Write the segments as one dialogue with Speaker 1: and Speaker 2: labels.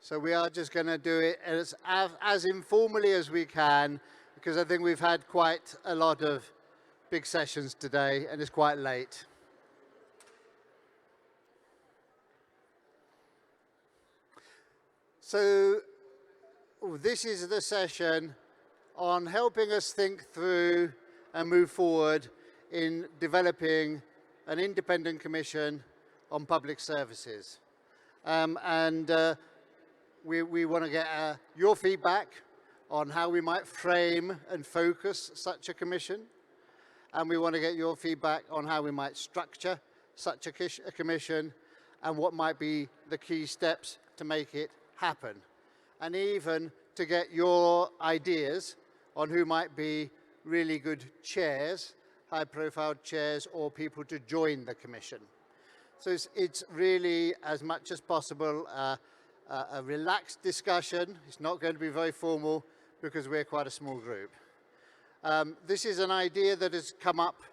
Speaker 1: So we are just going to do it as informally as we can, because I think we've had quite a lot of big sessions today and it's quite late. So this is the session on helping us think through and move forward in developing an independent commission on public services. We want to get your feedback on how we might frame and focus such a commission. And we want to get your feedback on how we might structure such a commission and what might be the key steps to make it happen. And even to get your ideas on who might be really good chairs, high-profile chairs, or people to join the commission. So it's really, as much as possible, a relaxed discussion. It's not going to be very formal because we're quite a small group. This is an idea that has come up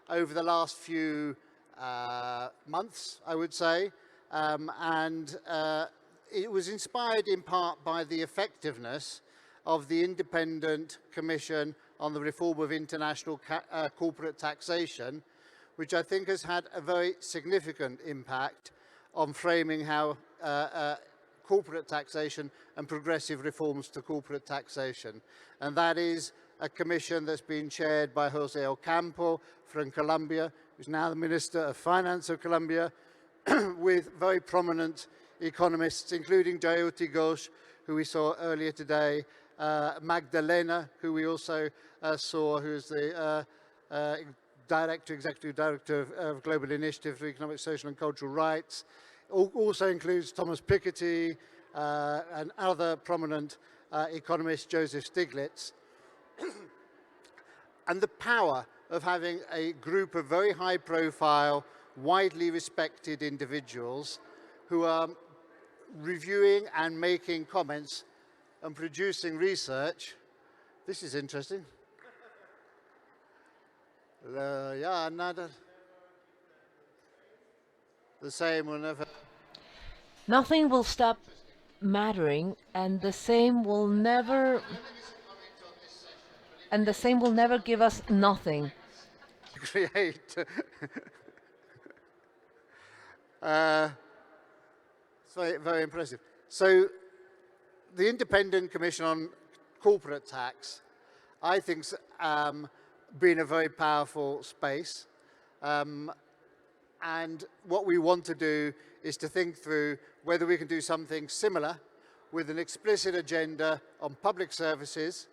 Speaker 1: over the last few months, I would say, it was inspired in part by the effectiveness of the Independent Commission on the Reform of International Corporate Taxation, which I think has had a very significant impact on framing how corporate taxation and progressive reforms to corporate taxation. And that is a commission that's been chaired by Jose Ocampo from Colombia, who's now the Minister of Finance of Colombia, with very prominent economists, including Jayoti Ghosh, who we saw earlier today, Magdalena, who we also saw, who's the Executive Director of Global Initiative for Economic, Social and Cultural Rights. Also includes Thomas Piketty and other prominent economists, Joseph Stiglitz. And the power of having a group of very high profile, widely respected individuals who are reviewing and making comments and producing research. This is interesting. Yeah, another. The same will never.
Speaker 2: Nothing will stop mattering, and the same will never give us nothing.
Speaker 1: Create. It's very, very impressive. So the Independent Commission on Corporate Tax, I think, been a very powerful space. And what we want to do is to think through whether we can do something similar with an explicit agenda on public services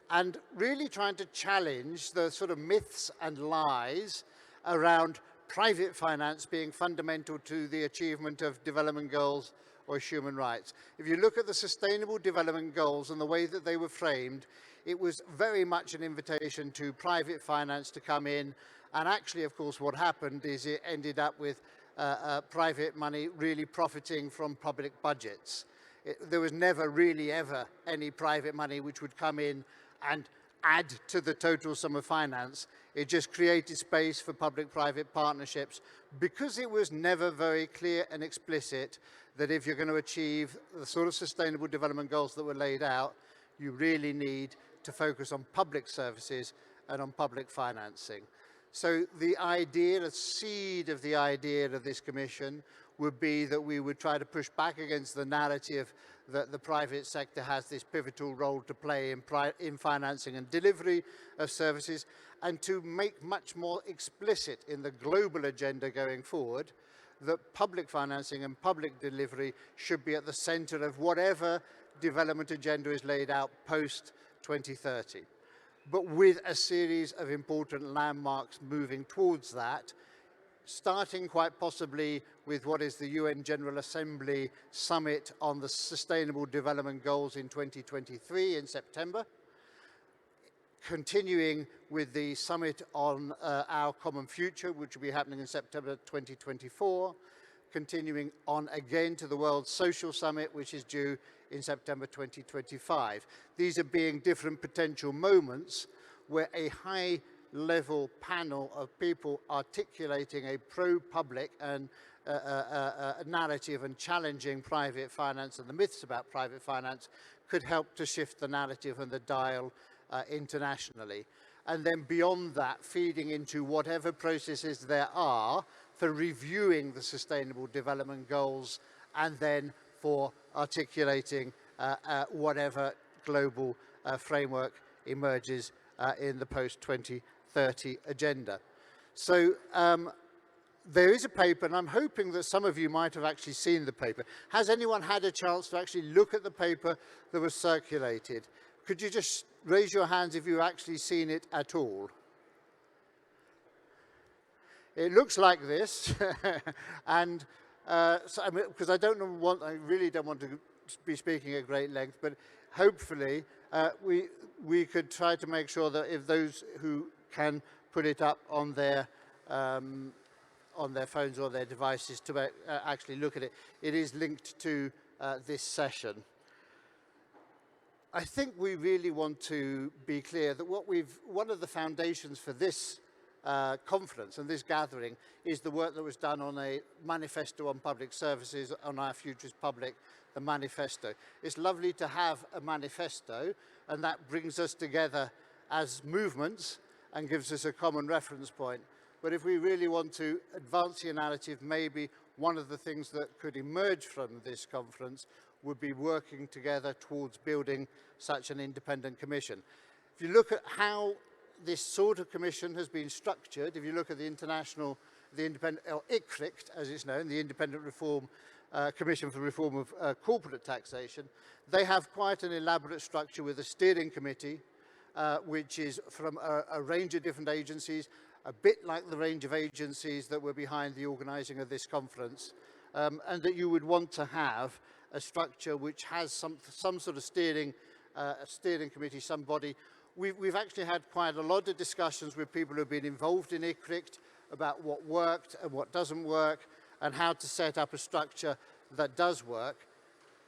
Speaker 1: and really trying to challenge the sort of myths and lies around private finance being fundamental to the achievement of development goals or human rights. If you look at the Sustainable Development Goals and the way that they were framed, it was very much an invitation to private finance to come in. And actually, of course, what happened is it ended up with private money really profiting from public budgets. There was never really ever any private money which would come in and add to the total sum of finance. It just created space for public-private partnerships because it was never very clear and explicit that if you're going to achieve the sort of sustainable development goals that were laid out, you really need to focus on public services and on public financing. So the idea, the seed of the idea of this commission would be that we would try to push back against the narrative that the private sector has this pivotal role to play in financing and delivery of services, and to make much more explicit in the global agenda going forward that public financing and public delivery should be at the center of whatever development agenda is laid out post 2030. But with a series of important landmarks moving towards that, starting quite possibly with what is the UN General Assembly Summit on the Sustainable Development Goals in 2023 in September, continuing with the Summit on Our Common Future, which will be happening in September 2024, continuing on again to the World Social Summit, which is due in September 2025. These are being different potential moments where a high-level panel of people articulating a pro-public and a narrative and challenging private finance and the myths about private finance could help to shift the narrative and the dial internationally. And then beyond that, feeding into whatever processes there are for reviewing the Sustainable Development Goals and then for articulating whatever global framework emerges in the post-2030 agenda. So there is a paper, and I'm hoping that some of you might have actually seen the paper. Has anyone had a chance to actually look at the paper that was circulated? Could you just raise your hands if you've actually seen it at all? It looks like this, and because I really don't want to be speaking at great length, but hopefully we could try to make sure that if those who can put it up on their phones or their devices to actually look at it. It is linked to this session. I think we really want to be clear that one of the foundations for this conference and this gathering is the work that was done on a manifesto on public services, on Our Future is Public, the manifesto. It's lovely to have a manifesto, and that brings us together as movements and gives us a common reference point. But if we really want to advance the narrative, maybe one of the things that could emerge from this conference would be working together towards building such an independent commission. If you look at how this sort of commission has been structured, if you look at the independent, or ICRICT as it's known, the Independent Commission for Reform of Corporate Taxation, they have quite an elaborate structure with a steering committee, which is from a range of different agencies, a bit like the range of agencies that were behind the organising of this conference, and that you would want to have a structure which has some sort of steering committee, somebody. We've actually had quite a lot of discussions with people who have been involved in ICRICT about what worked and what doesn't work and how to set up a structure that does work.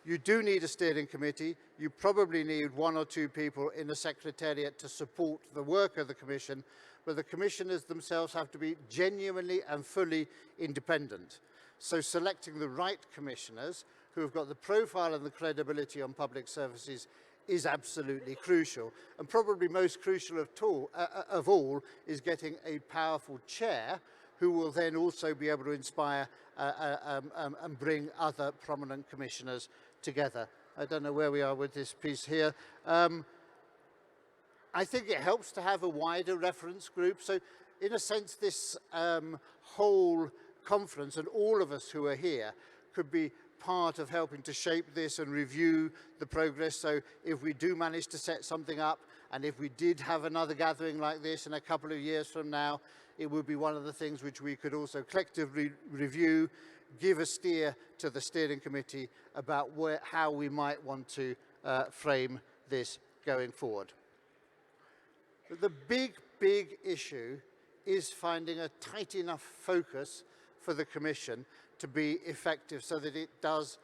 Speaker 1: You do need a steering committee. You probably need one or two people in the secretariat to support the work of the commission, but the commissioners themselves have to be genuinely and fully independent. So selecting the right commissioners who have got the profile and the credibility on public services is absolutely crucial. And probably most crucial of all is getting a powerful chair who will then also be able to inspire and bring other prominent commissioners together. I don't know where we are with this piece here. I think it helps to have a wider reference group. So in a sense, this whole conference and all of us who are here could be part of helping to shape this and review the progress. So if we do manage to set something up, and if we did have another gathering like this in a couple of years from now, it would be one of the things which we could also collectively review, give a steer to the steering committee about how we might want to frame this going forward. But the big issue is finding a tight enough focus for the Commission to be effective so that it does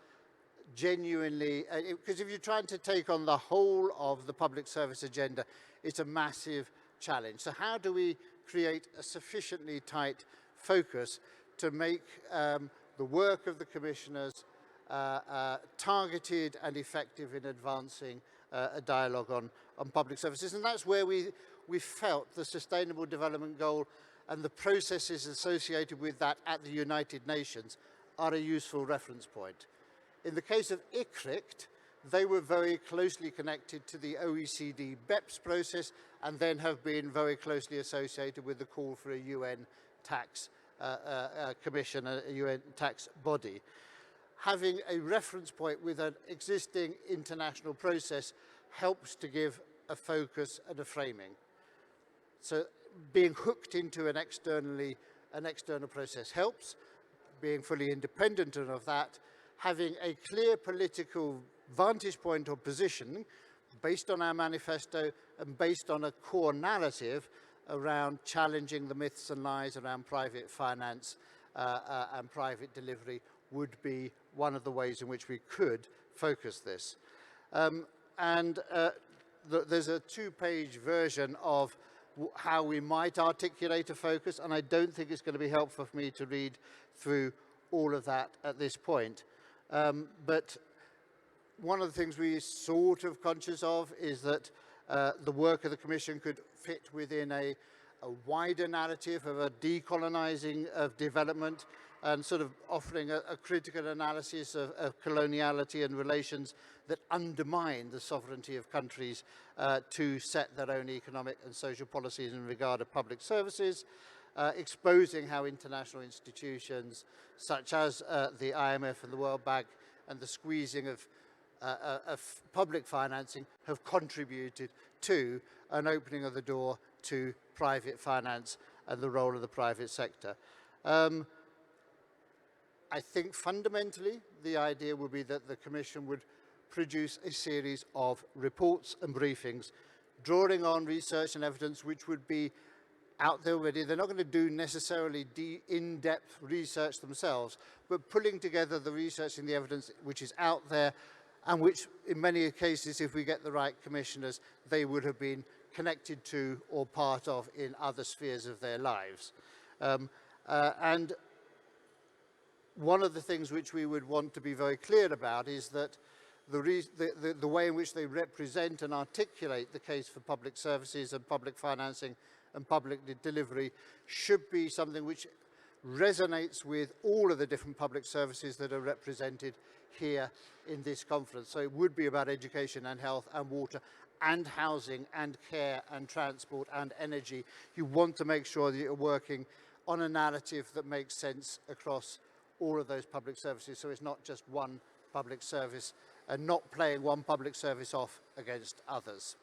Speaker 1: genuinely, because if you're trying to take on the whole of the public service agenda, it's a massive challenge. So how do we create a sufficiently tight focus to make the work of the commissioners targeted and effective in advancing a dialogue on public services? And that's where we felt the Sustainable Development Goal and the processes associated with that at the United Nations are a useful reference point. In the case of ICRICT, they were very closely connected to the OECD BEPS process and then have been very closely associated with the call for a UN tax commission, a UN tax body. Having a reference point with an existing international process helps to give a focus and a framing. So being hooked into an external process helps. Being fully independent of that, having a clear political vantage point or position based on our manifesto and based on a core narrative around challenging the myths and lies around private finance and private delivery would be one of the ways in which we could focus this. There's a two-page version of how we might articulate a focus, and I don't think it's going to be helpful for me to read through all of that at this point. But one of the things we're sort of conscious of is that the work of the Commission could fit within a wider narrative of a decolonizing of development and sort of offering a critical analysis of coloniality and relations that undermine the sovereignty of countries to set their own economic and social policies in regard to public services, exposing how international institutions such as the IMF and the World Bank and the squeezing of public financing have contributed to an opening of the door to private finance and the role of the private sector. I think fundamentally the idea would be that the Commission would produce a series of reports and briefings drawing on research and evidence which would be out there already. They're not going to do necessarily in-depth research themselves, but pulling together the research and the evidence which is out there and which in many cases, if we get the right commissioners, they would have been connected to or part of in other spheres of their lives. And one of the things which we would want to be very clear about is that the way in which they represent and articulate the case for public services and public financing and public delivery should be something which resonates with all of the different public services that are represented here in this conference. So it would be about education and health and water and housing and care and transport and energy. You want to make sure that you're working on a narrative that makes sense across all of those public services, so it's not just one public service and not playing one public service off against others.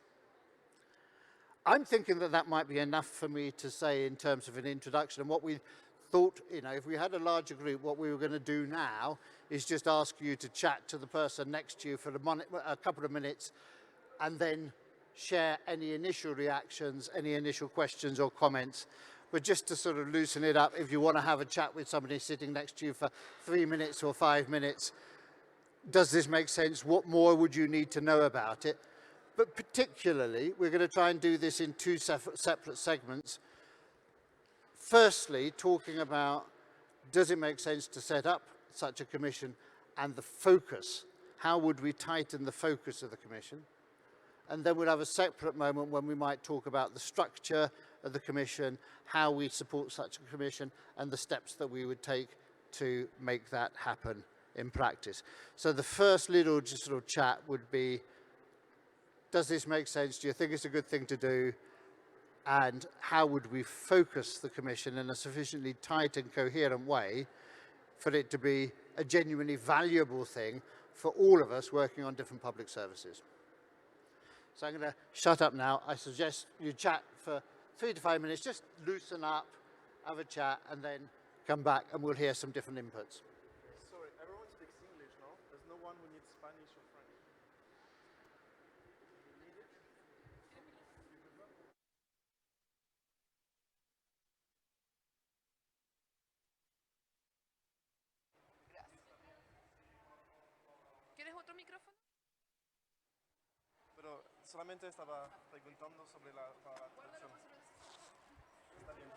Speaker 1: I'm thinking that that might be enough for me to say in terms of an introduction. And what we thought, you know, if we had a larger group, what we were going to do now is just ask you to chat to the person next to you for a couple of minutes and then share any initial reactions, any initial questions or comments. But just to sort of loosen it up, if you want to have a chat with somebody sitting next to you for 3 minutes or 5 minutes, does this make sense? What more would you need to know about it? But particularly, we're going to try and do this in two separate segments. Firstly, talking about, does it make sense to set up such a commission and the focus? How would we tighten the focus of the commission? And then we'll have a separate moment when we might talk about the structure of the commission, how we support such a commission, and the steps that we would take to make that happen in practice. So the first little just sort of chat would be, does this make sense? Do you think it's a good thing to do? And how would we focus the commission in a sufficiently tight and coherent way for it to be a genuinely valuable thing for all of us working on different public services? So I'm going to shut up now. I suggest you chat for 3 to 5 minutes, just loosen up, have a chat, and then come back and we'll hear some different inputs.
Speaker 3: Sorry, everyone speaks English, no? There's no one who needs Spanish or French.
Speaker 4: ¿Quieres otro micrófono?
Speaker 3: Pero solamente estaba preguntando sobre la traducción. Está bien.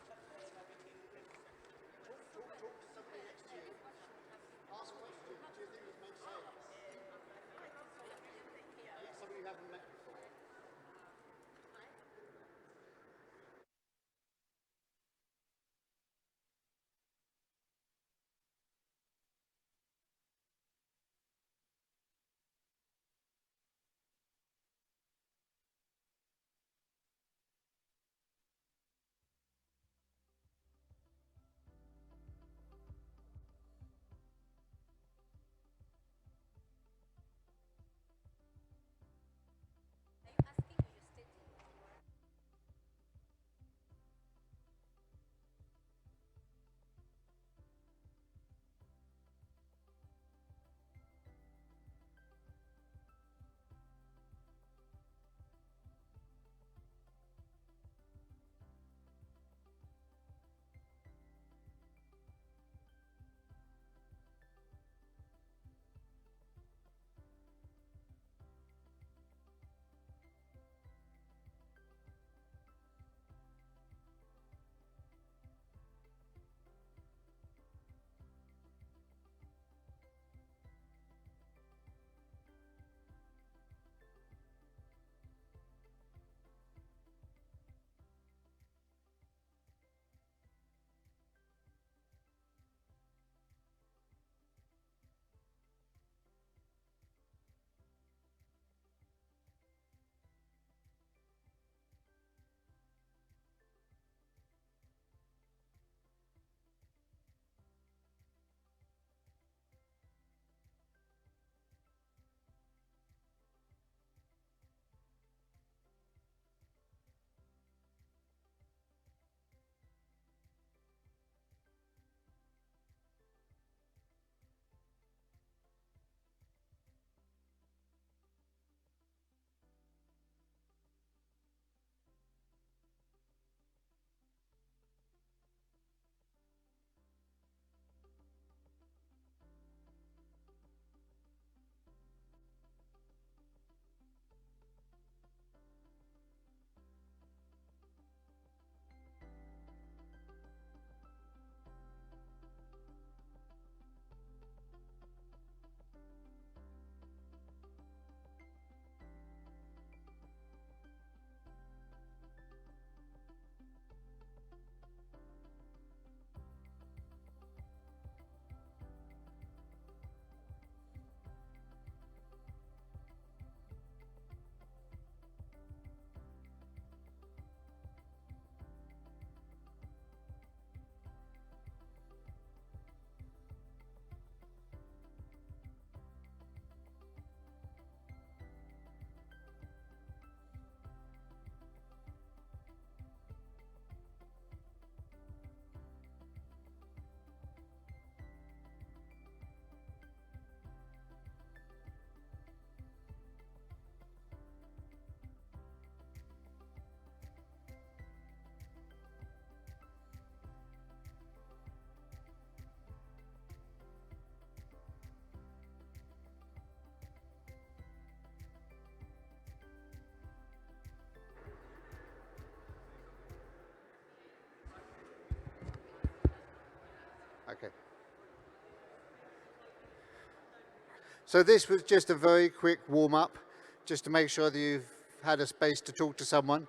Speaker 1: So this was just a very quick warm-up, just to make sure that you've had a space to talk to someone.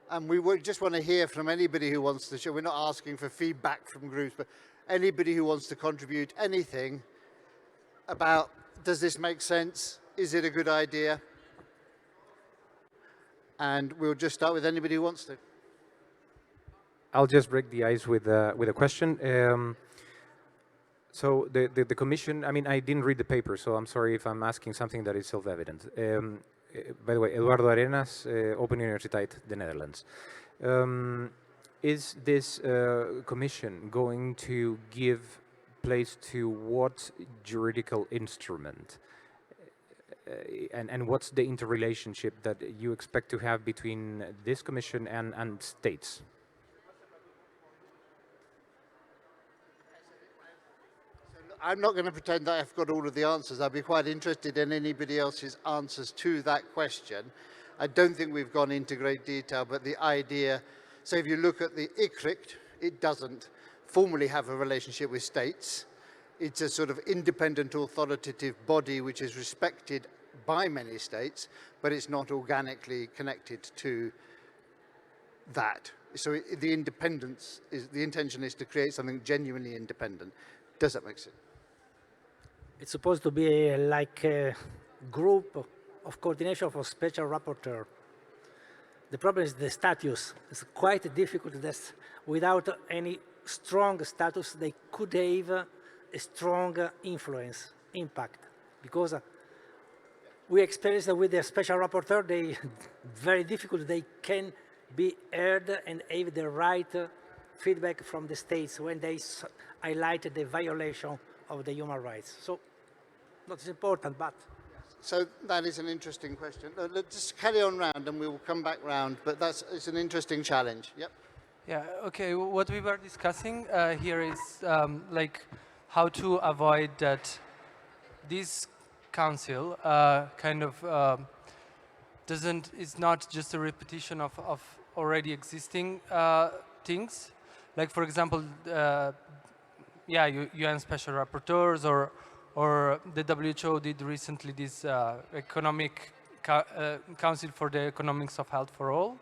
Speaker 1: And we would just want to hear from anybody who wants to share. We're not asking for feedback from groups, but anybody who wants to contribute anything about, does this make sense? Is it a good idea? And we'll just start with anybody who wants to.
Speaker 4: I'll just break the ice with a question. So the Commission, I mean, I didn't read the paper, so I'm sorry if I'm asking something that is self-evident. By the way, Eduardo Arenas, Open Universiteit, the Netherlands. Is this Commission going to give place to what juridical instrument? And what's the interrelationship that you expect to have between this Commission and states?
Speaker 1: I'm not going to pretend that I've got all of the answers. I'd be quite interested in anybody else's answers to that question. I don't think we've gone into great detail, but the idea, so if you look at the ICRICT, it doesn't formally have a relationship with states. It's a sort of independent authoritative body which is respected by many states, but it's not organically connected to that. So the independence is, the intention is to create something genuinely independent. Does that make sense?
Speaker 5: It's supposed to be like a group of coordination for special rapporteur. The problem is the status. It's quite difficult that without any strong status, they could have a strong influence, impact. Because we experienced that with the special rapporteur, they very difficult. They can be heard and have the right feedback from the states when they highlight the violation of the human rights. So, not as important, but.
Speaker 1: So that is an interesting question. Let's just carry on round and we will come back round, but it's an interesting challenge. Yep.
Speaker 6: Yeah, okay, what we were discussing here is like how to avoid that this council kind of is not just a repetition of already existing things. Like, for example, yeah, UN Special Rapporteurs or the WHO did recently this economic council for the economics of health for all,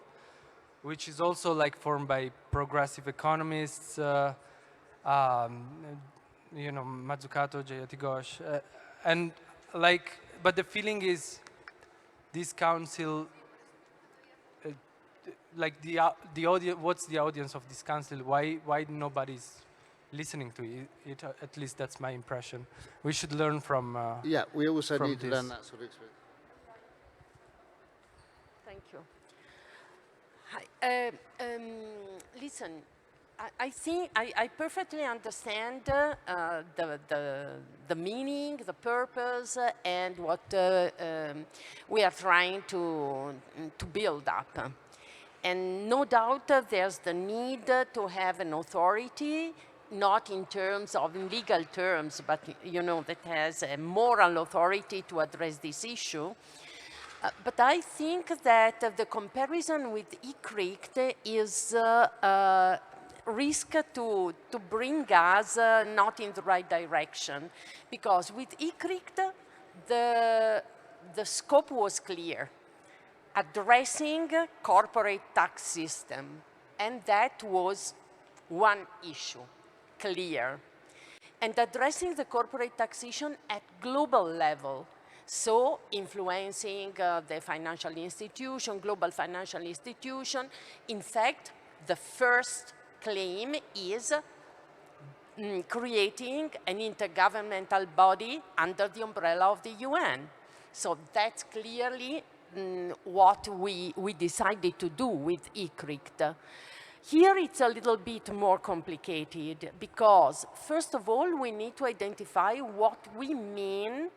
Speaker 6: which is also like formed by progressive economists, you know, Mazzucato, Jayati Ghosh, and like, but the feeling is this council, like the audience, what's the audience of this council? Why nobody's listening to it? At least that's my impression. We should learn from.
Speaker 1: Yeah, we also
Speaker 6: from
Speaker 1: need to
Speaker 6: this.
Speaker 1: learn that sort of experience.
Speaker 7: Thank you. Hi. Listen, I think I perfectly understand the meaning, the purpose, and what we are trying to build up. And no doubt there's the need to have an authority, not in terms of legal terms, but you know, that has a moral authority to address this issue. But I think that the comparison with ICRICT is risk to bring us not in the right direction, because with ICRICT the scope was clear, addressing corporate tax system, and that was one issue, clear, and addressing the corporate taxation at global level. So influencing the financial institution, global financial institution. In fact, the first claim is creating an intergovernmental body under the umbrella of the UN. So that's clearly what we decided to do with ICRICT. Here it's a little bit more complicated because, first of all, we need to identify what we mean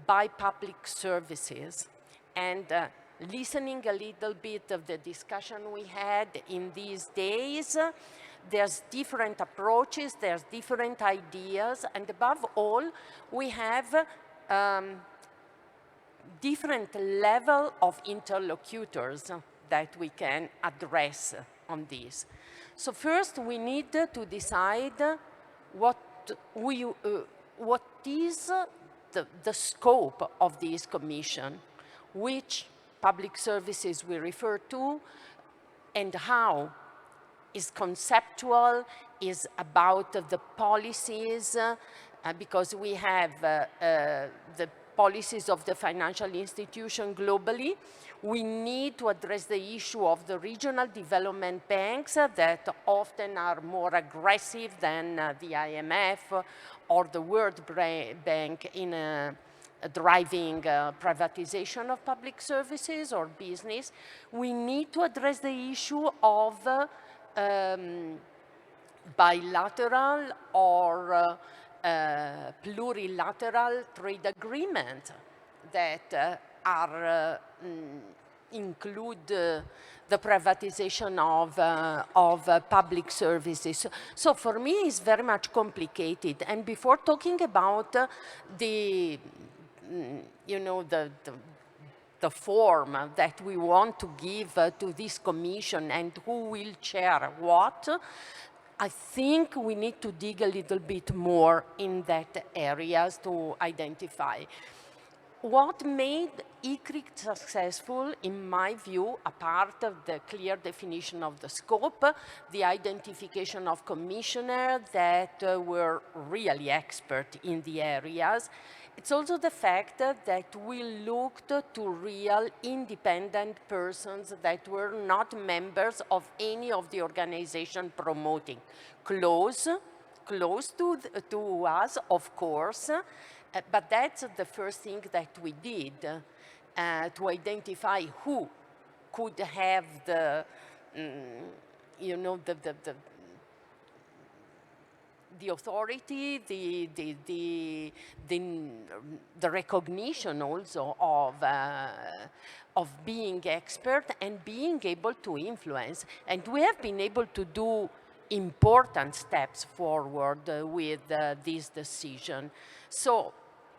Speaker 7: by public services. And listening a little bit of the discussion we had in these days, there's different approaches, there's different ideas, and above all, we have different level of interlocutors that we can address on this. So first, we need to decide what is the scope of this commission, which public services we refer to, and how is conceptual, is about the policies, because we have the policies of the financial institution globally. We need to address the issue of the regional development banks that often are more aggressive than the IMF or the World Bank in driving privatization of public services or business. We need to address the issue of bilateral or plurilateral trade agreements that include the privatization of public services. So for me, it's very much complicated. And before talking about the form that we want to give to this commission and who will chair what, I think we need to dig a little bit more in that areas to identify. What made ICRIC successful, in my view, apart of the clear definition of the scope, the identification of commissioners that were really expert in the areas, it's also the fact that we looked to real independent persons that were not members of any of the organization promoting. Close to us, of course, but that's the first thing that we did, to identify who could have the authority, the recognition also of being expert and being able to influence. And we have been able to do important steps forward with this decision. So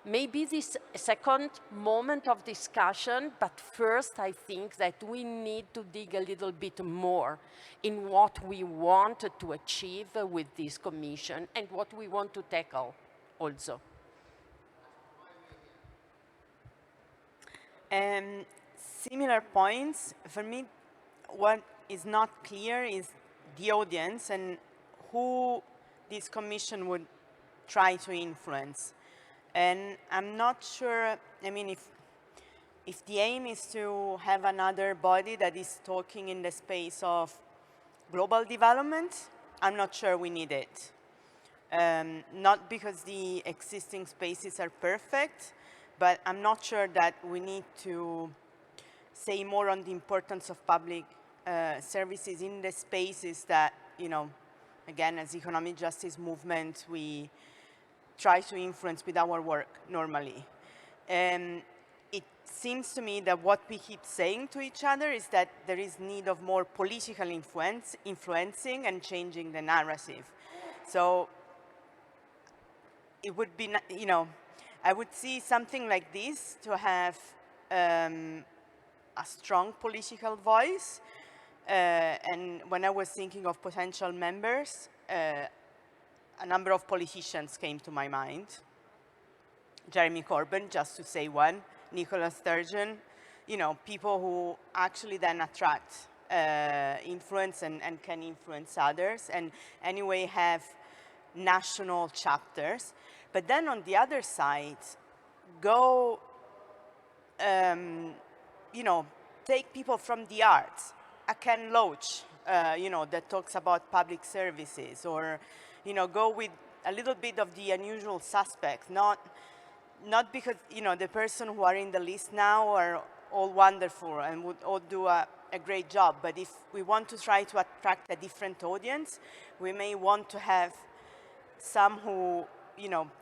Speaker 7: maybe this second moment of discussion, but first I think that we need to dig a little bit more in what we want to achieve with this commission and what we want to tackle also.
Speaker 8: Similar points. For me, what is not clear is the audience and who this commission would try to influence. And I'm not sure, I mean, if the aim is to have another body that is talking in the space of global development, I'm not sure we need it. Not because the existing spaces are perfect, but I'm not sure that we need to say more on the importance of public services in the spaces that, again, as economic justice movement, we try to influence with our work normally. It seems to me that what we keep saying to each other is that there is need of more political influencing and changing the narrative. So it would be, I would see something like this to have a strong political voice. And when I was thinking of potential members, a number of politicians came to my mind. Jeremy Corbyn, just to say one, Nicola Sturgeon, people who actually then attract influence and can influence others and anyway have national chapters. But then on the other side, go, take people from the arts. A Ken Loach, that talks about public services, or go with a little bit of the unusual suspects, not because, the person who are in the list now are all wonderful and would all do a great job, but if we want to try to attract a different audience, we may want to have some who,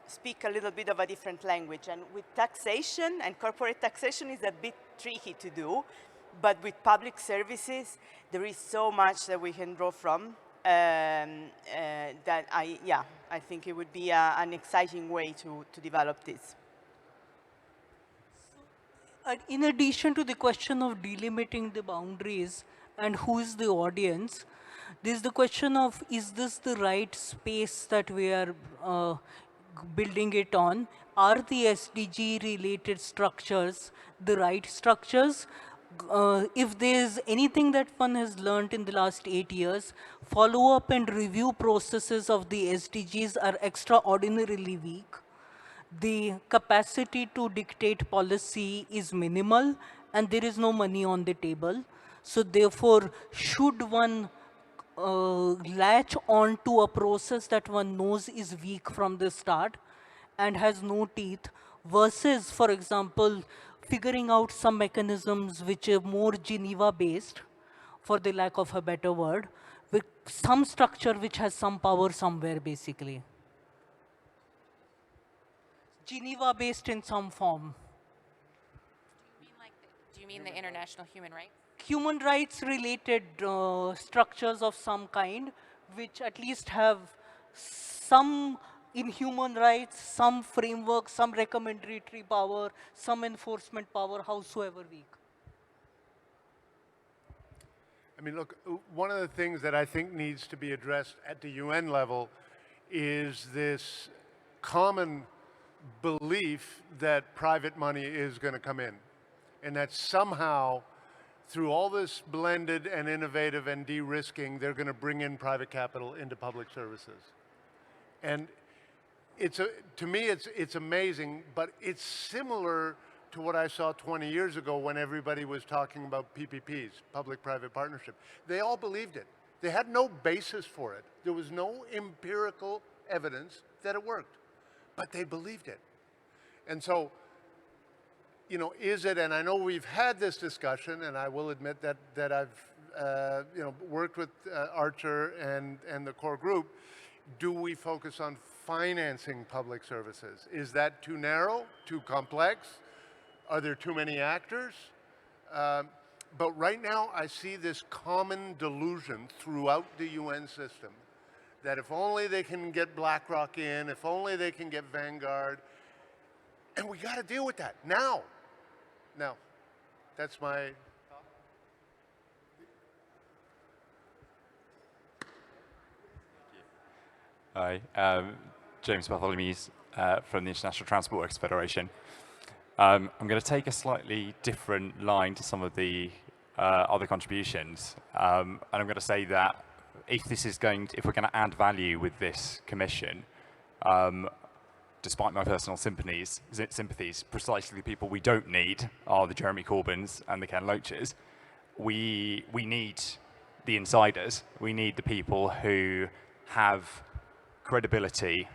Speaker 8: speak a little bit of a different language. And with taxation, and corporate taxation is a bit tricky to do, but with public services, there is so much that we can draw from. That I think it would be an exciting way to develop this.
Speaker 9: In addition to the question of delimiting the boundaries and who is the audience, there's the question of, is this the right space that we are building it on? are the SDG related structures the right structures? If there's anything that one has learned in the last 8 years, follow-up and review processes of the SDGs are extraordinarily weak. The capacity to dictate policy is minimal, and there is no money on the table. So therefore, should one latch on to a process that one knows is weak from the start and has no teeth, versus, for example, figuring out some mechanisms which are more Geneva-based, for the lack of a better word, with some structure which has some power somewhere, basically. Geneva-based in some form.
Speaker 10: Do you mean the international human rights?
Speaker 9: Human rights related structures of some kind, which at least have some in human rights, some framework, some recommendatory power, some enforcement power, howsoever weak.
Speaker 11: I mean, look, one of the things that I think needs to be addressed at the UN level is this common belief that private money is going to come in, and that somehow through all this blended and innovative and de-risking, they're going to bring in private capital into public services. And to me, it's amazing, but it's similar to what I saw 20 years ago when everybody was talking about PPPs, public-private partnership. They all believed it. They had no basis for it. There was no empirical evidence that it worked, but they believed it. And so, you know, is it, and I know we've had this discussion, and I will admit that I've you know, worked with Archer and the core group. Do we focus on financing public services? Is that too narrow, too complex? Are there too many actors? But right now, I see this common delusion throughout the UN system that if only they can get BlackRock in, if only they can get Vanguard, and we got to deal with that now. Now, that's my thought.
Speaker 12: Hi, James Bartholomew's from the International Transport Workers Federation. I'm going to take a slightly different line to some of the other contributions, and I'm going to say that if we're going to add value with this commission, despite my personal sympathies, precisely the people we don't need are the Jeremy Corbyns and the Ken Loaches. We need the insiders. We need the people who have credibility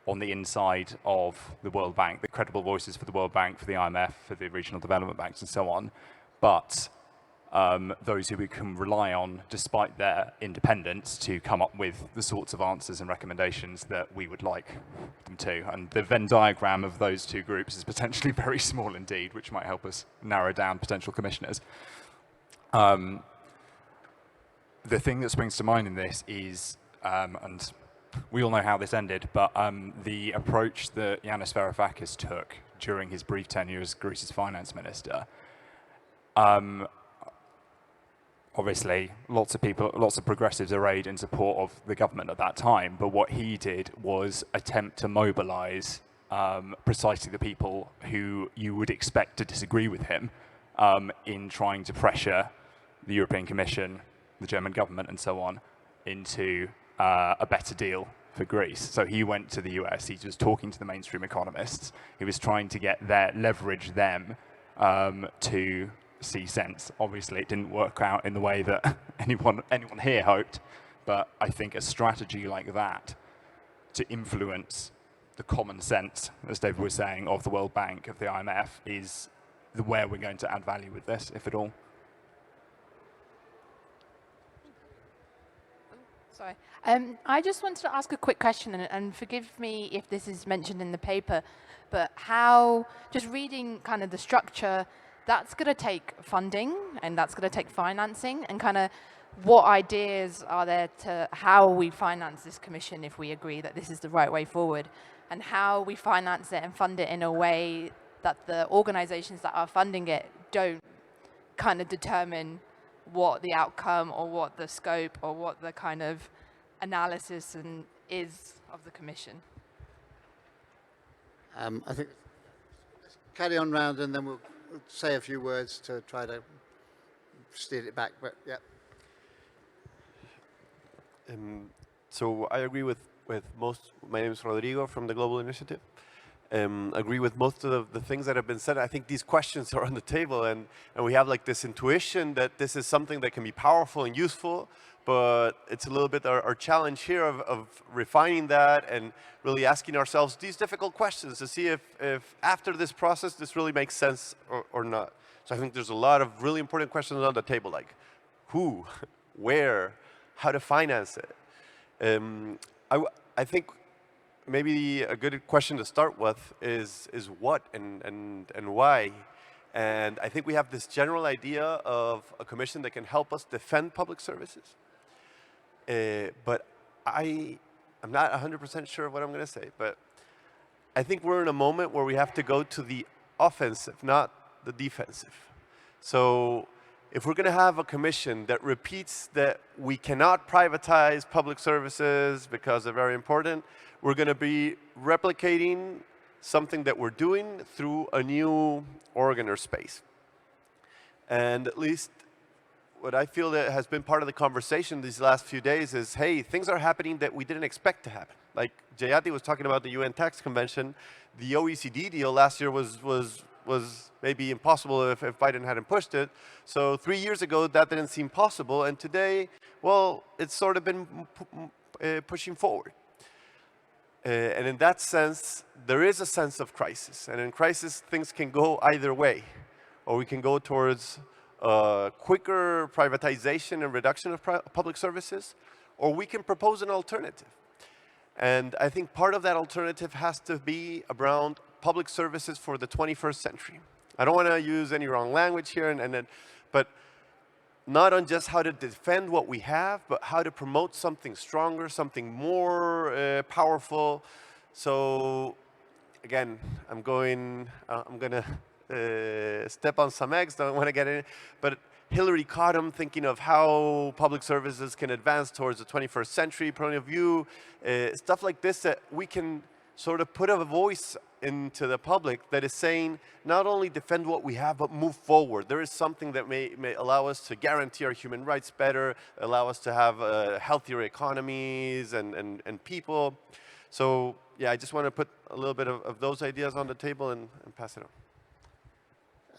Speaker 12: on the inside of the World Bank, the credible voices for the World Bank, for the IMF, for the regional development banks, and so on. But those who we can rely on, despite their independence, to come up with the sorts of answers and recommendations that we would like them to. And the Venn diagram of those two groups is potentially very small indeed, which might help us narrow down potential commissioners. The thing that springs to mind in this is, and we all know how this ended, but the approach that Yanis Varoufakis took during his brief tenure as Greece's finance minister. Obviously, lots of progressives arrayed in support of the government at that time, but what he did was attempt to mobilize precisely the people who you would expect to disagree with him in trying to pressure the European Commission, the German government, and so on, into a better deal for Greece. So he went to the US, he was talking to the mainstream economists, he was trying to leverage them to see sense. Obviously, it didn't work out in the way that anyone here hoped, but I think a strategy like that to influence the common sense, as David was saying, of the World Bank, of the IMF, is where we're going to add value with this, if at all.
Speaker 10: Sorry. I just wanted to ask a quick question, and forgive me if this is mentioned in the paper, but how, just reading kind of the structure, that's going to take funding and that's going to take financing, and kind of what ideas are there to how we finance this commission if we agree that this is the right way forward, and how we finance it and fund it in a way that the organizations that are funding it don't kind of determine what the outcome or what the scope or what the kind of analysis is of the commission.
Speaker 1: I think let's carry on round and then we'll say a few words to try to steer it back, but yeah.
Speaker 13: So I agree with most. My name is Rodrigo from the Global Initiative. Agree with most of the things that have been said. I think these questions are on the table, and we have like this intuition that this is something that can be powerful and useful, but it's a little bit our challenge here of refining that and really asking ourselves these difficult questions to see if after this process this really makes sense or not. So I think there's a lot of really important questions on the table, like who, where, how to finance it. I think maybe a good question to start with is what and why. And I think we have this general idea of a commission that can help us defend public services. But I'm not 100% sure of what I'm going to say. But I think we're in a moment where we have to go to the offensive, not the defensive. So if we're going to have a commission that repeats that we cannot privatize public services because they're very important, we're going to be replicating something that we're doing through a new organ or space. And at least what I feel that has been part of the conversation these last few days is, hey, things are happening that we didn't expect to happen. Like Jayati was talking about the UN Tax Convention. The OECD deal last year was maybe impossible if Biden hadn't pushed it. So 3 years ago, that didn't seem possible. And today, well, it's sort of been pushing forward. And in that sense, there is a sense of crisis. And in crisis, things can go either way. Or we can go towards quicker privatization and reduction of public services, or we can propose an alternative. And I think part of that alternative has to be around public services for the 21st century. I don't want to use any wrong language here, but not on just how to defend what we have, but how to promote something stronger, something more powerful. So again, I'm going to step on some eggs, don't want to get in, but Hillary Cottam thinking of how public services can advance towards the 21st century point of view, stuff like this that we can sort of put a voice into the public that is saying not only defend what we have, but move forward. There is something that may allow us to guarantee our human rights better, allow us to have healthier economies and people. So yeah, I just want to put a little bit of those ideas on the table and pass it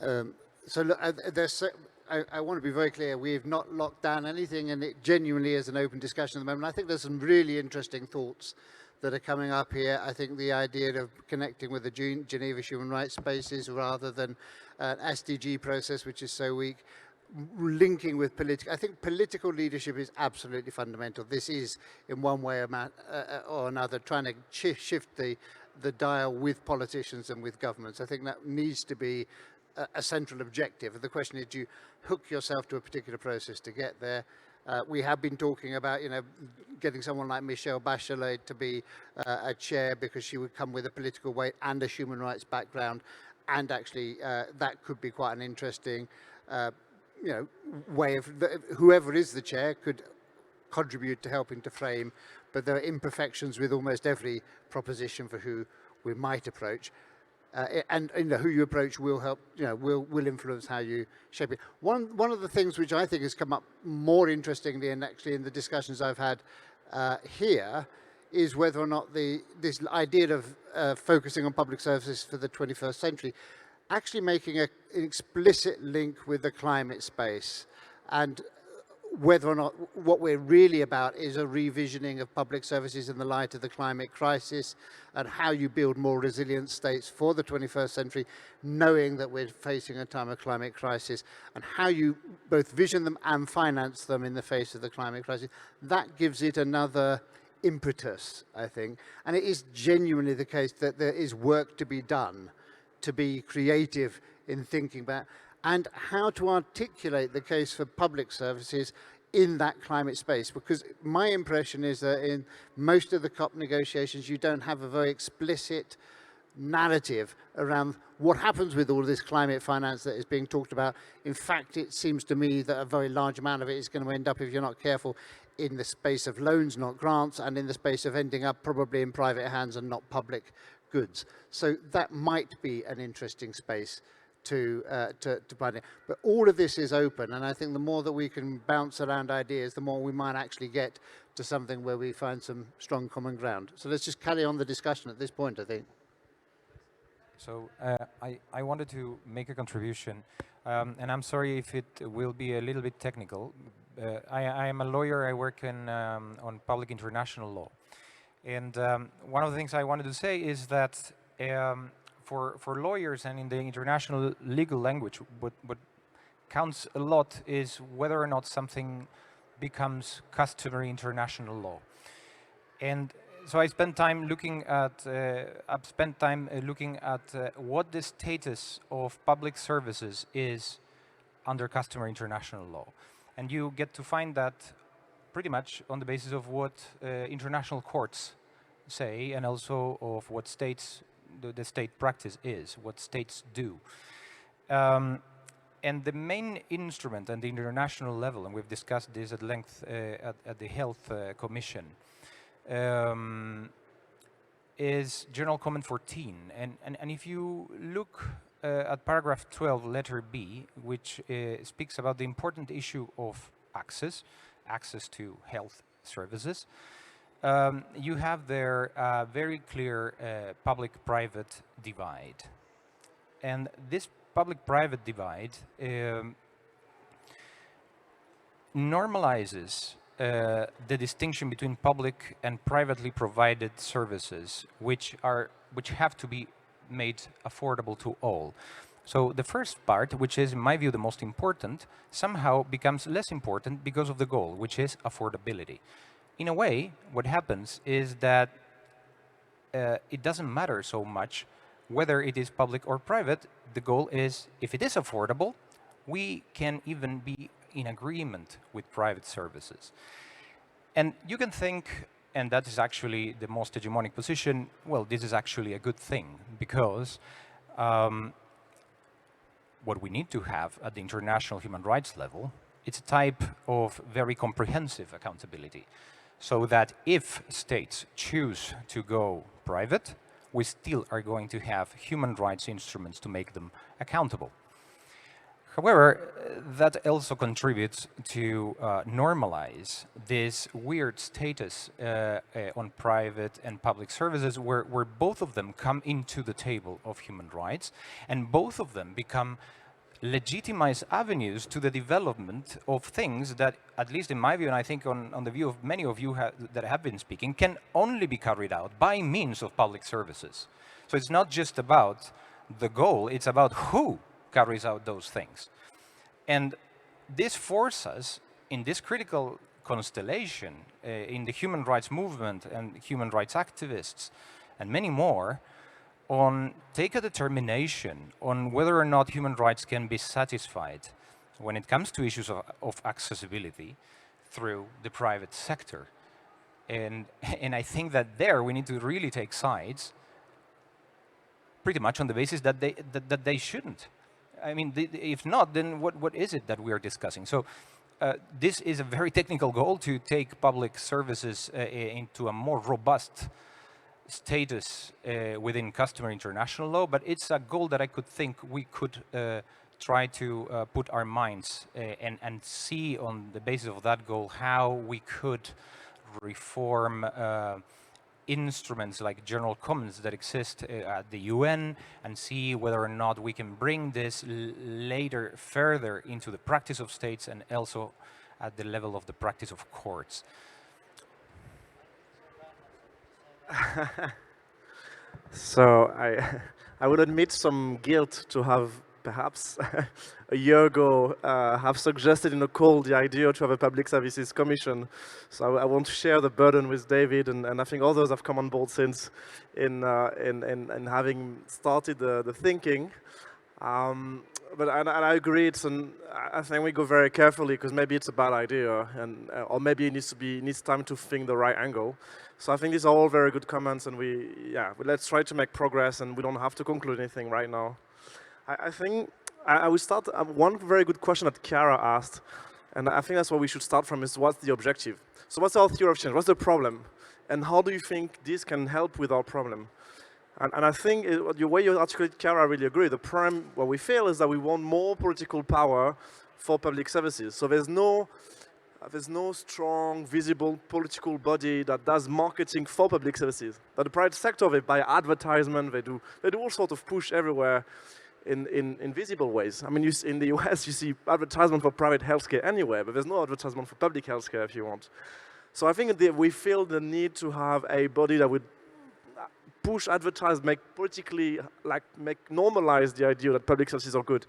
Speaker 13: on.
Speaker 1: So look, I want to be very clear, we have not locked down anything, and it genuinely is an open discussion at the moment. I think there's some really interesting thoughts that are coming up here. I think the idea of connecting with the Geneva human rights spaces rather than an SDG process, which is so weak, linking with political. I think political leadership is absolutely fundamental. This is, in one way or another, trying to shift the dial with politicians and with governments. I think that needs to be a central objective. The question is, do you hook yourself to a particular process to get there? We have been talking about, getting someone like Michelle Bachelet to be a chair because she would come with a political weight and a human rights background, and actually that could be quite an interesting, way of whoever is the chair could contribute to helping to frame. But there are imperfections with almost every proposition for who we might approach. And who you approach will help, will influence how you shape it. One of the things which I think has come up more interestingly, and actually in the discussions I've had here, is whether or not this idea of focusing on public services for the 21st century, actually making an explicit link with the climate space, and whether or not what we're really about is a revisioning of public services in the light of the climate crisis, and how you build more resilient states for the 21st century, knowing that we're facing a time of climate crisis, and how you both vision them and finance them in the face of the climate crisis. That gives it another impetus, I think. And it is genuinely the case that there is work to be done to be creative in thinking about and how to articulate the case for public services in that climate space. Because my impression is that in most of the COP negotiations, you don't have a very explicit narrative around what happens with all this climate finance that is being talked about. In fact, it seems to me that a very large amount of it is going to end up, if you're not careful, in the space of loans, not grants, and in the space of ending up probably in private hands and not public goods. So that might be an interesting space to pioneer. But all of this is open, and I think the more that we can bounce around ideas, the more we might actually get to something where we find some strong common ground. So let's just carry on the discussion at this point, I think.
Speaker 4: So I wanted to make a contribution, and I'm sorry if it will be a little bit technical. I am a lawyer. I work on public international law. And one of the things I wanted to say is that for lawyers and in the international legal language, what counts a lot is whether or not something becomes customary international law. And so I spent time looking at, what the status of public services is under customary international law. And you get to find that pretty much on the basis of what international courts say, and also of what states, the state practice is, what states do. And the main instrument at the international level, and we've discussed this at length at the Health Commission, is General Comment 14. And if you look at paragraph 12, letter B, which speaks about the important issue of access to health services, you have there a very clear public-private divide. And this public-private divide normalizes the distinction between public and privately provided services, which have to be made affordable to all. So the first part, which is in my view the most important, somehow becomes less important because of the goal, which is affordability. In a way, what happens is that it doesn't matter so much whether it is public or private. The goal is, if it is affordable, we can even be in agreement with private services. And you can think, and that is actually the most hegemonic position, well, this is actually a good thing, because what we need to have at the international human rights level, it's a type of very comprehensive accountability, so that if states choose to go private, we still are going to have human rights instruments to make them accountable. However, that also contributes to normalize this weird status on private and public services where both of them come into the table of human rights, and both of them become legitimized avenues to the development of things that, at least in my view, and I think on the view of many of you that have been speaking, can only be carried out by means of public services. So it's not just about the goal, it's about who carries out those things. And this forces us, in this critical constellation, in the human rights movement and human rights activists, and many more, on take a determination on whether or not human rights can be satisfied when it comes to issues of accessibility through the private sector. And I think that there we need to really take sides pretty much on the basis that they shouldn't. I mean, if not, then what is it that we are discussing? So this is a very technical goal, to take public services into a more robust status within customary international law, but it's a goal that I could think we could try to put our minds and see on the basis of that goal how we could reform instruments like general comments that exist at the UN, and see whether or not we can bring this later further into the practice of states and also at the level of the practice of courts.
Speaker 3: So I would admit some guilt to have perhaps a year ago have suggested in a call the idea to have a public services commission. So I want to share the burden with David, and I think others have come on board since in having started the thinking. But I agree, I think we go very carefully, because maybe it's a bad idea, or maybe it needs time to think the right angle. So I think these are all very good comments, and let's try to make progress, and we don't have to conclude anything right now. I think I will start one very good question that Chiara asked, and I think that's what we should start from, is what's the objective? So what's our theory of change? What's the problem? And how do you think this can help with our problem? And I think the way you articulate, Cara, I really agree. What we feel is that we want more political power for public services. So there's no strong, visible political body that does marketing for public services. But the private sector, they buy advertisement, they do all sorts of push everywhere in visible ways. I mean, in the US, you see advertisement for private healthcare anywhere, but there's no advertisement for public healthcare if you want. So I think that we feel the need to have a body that would push, advertise, make normalize the idea that public services are good.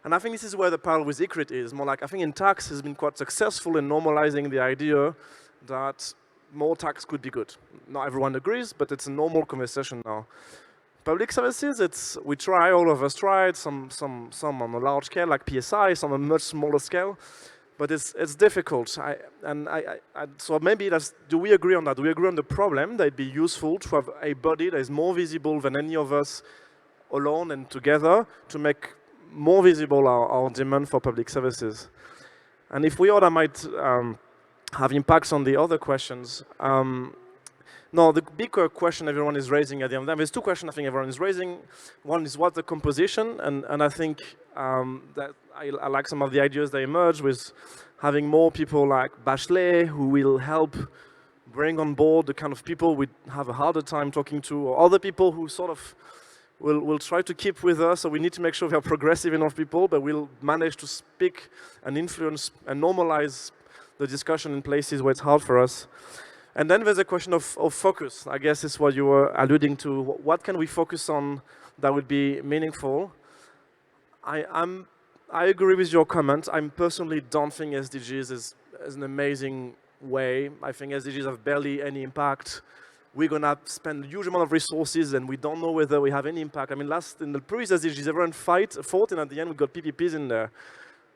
Speaker 3: And I think this is where the parallel with ICRIT is. More like, I think in tax has been quite successful in normalizing the idea that more tax could be good. Not everyone agrees, but it's a normal conversation now. Public services, we try, all of us tried, some on a large scale, like PSI, some on a much smaller scale, but it's difficult. So maybe do we agree on that? Do we agree on the problem that it'd be useful to have a body that is more visible than any of us alone and together to make more visible our demand for public services? And if we are, that might have impacts on the other questions. No, the bigger question everyone is raising at the end of the day, there's two questions I think everyone is raising. One is what's the composition, and I think that I like some of the ideas that emerge with having more people like Bachelet who will help bring on board the kind of people we have a harder time talking to, or other people who sort of will try to keep with us, so we need to make sure we are progressive enough people, but we'll manage to speak and influence and normalize the discussion in places where it's hard for us. And then there's a question of focus. I guess is what you were alluding to. What can we focus on that would be meaningful? I agree with your comment. I personally don't think SDGs is an amazing way. I think SDGs have barely any impact. We're going to spend a huge amount of resources and we don't know whether we have any impact. I mean, in the previous SDGs, everyone fought, and at the end we got PPPs in there.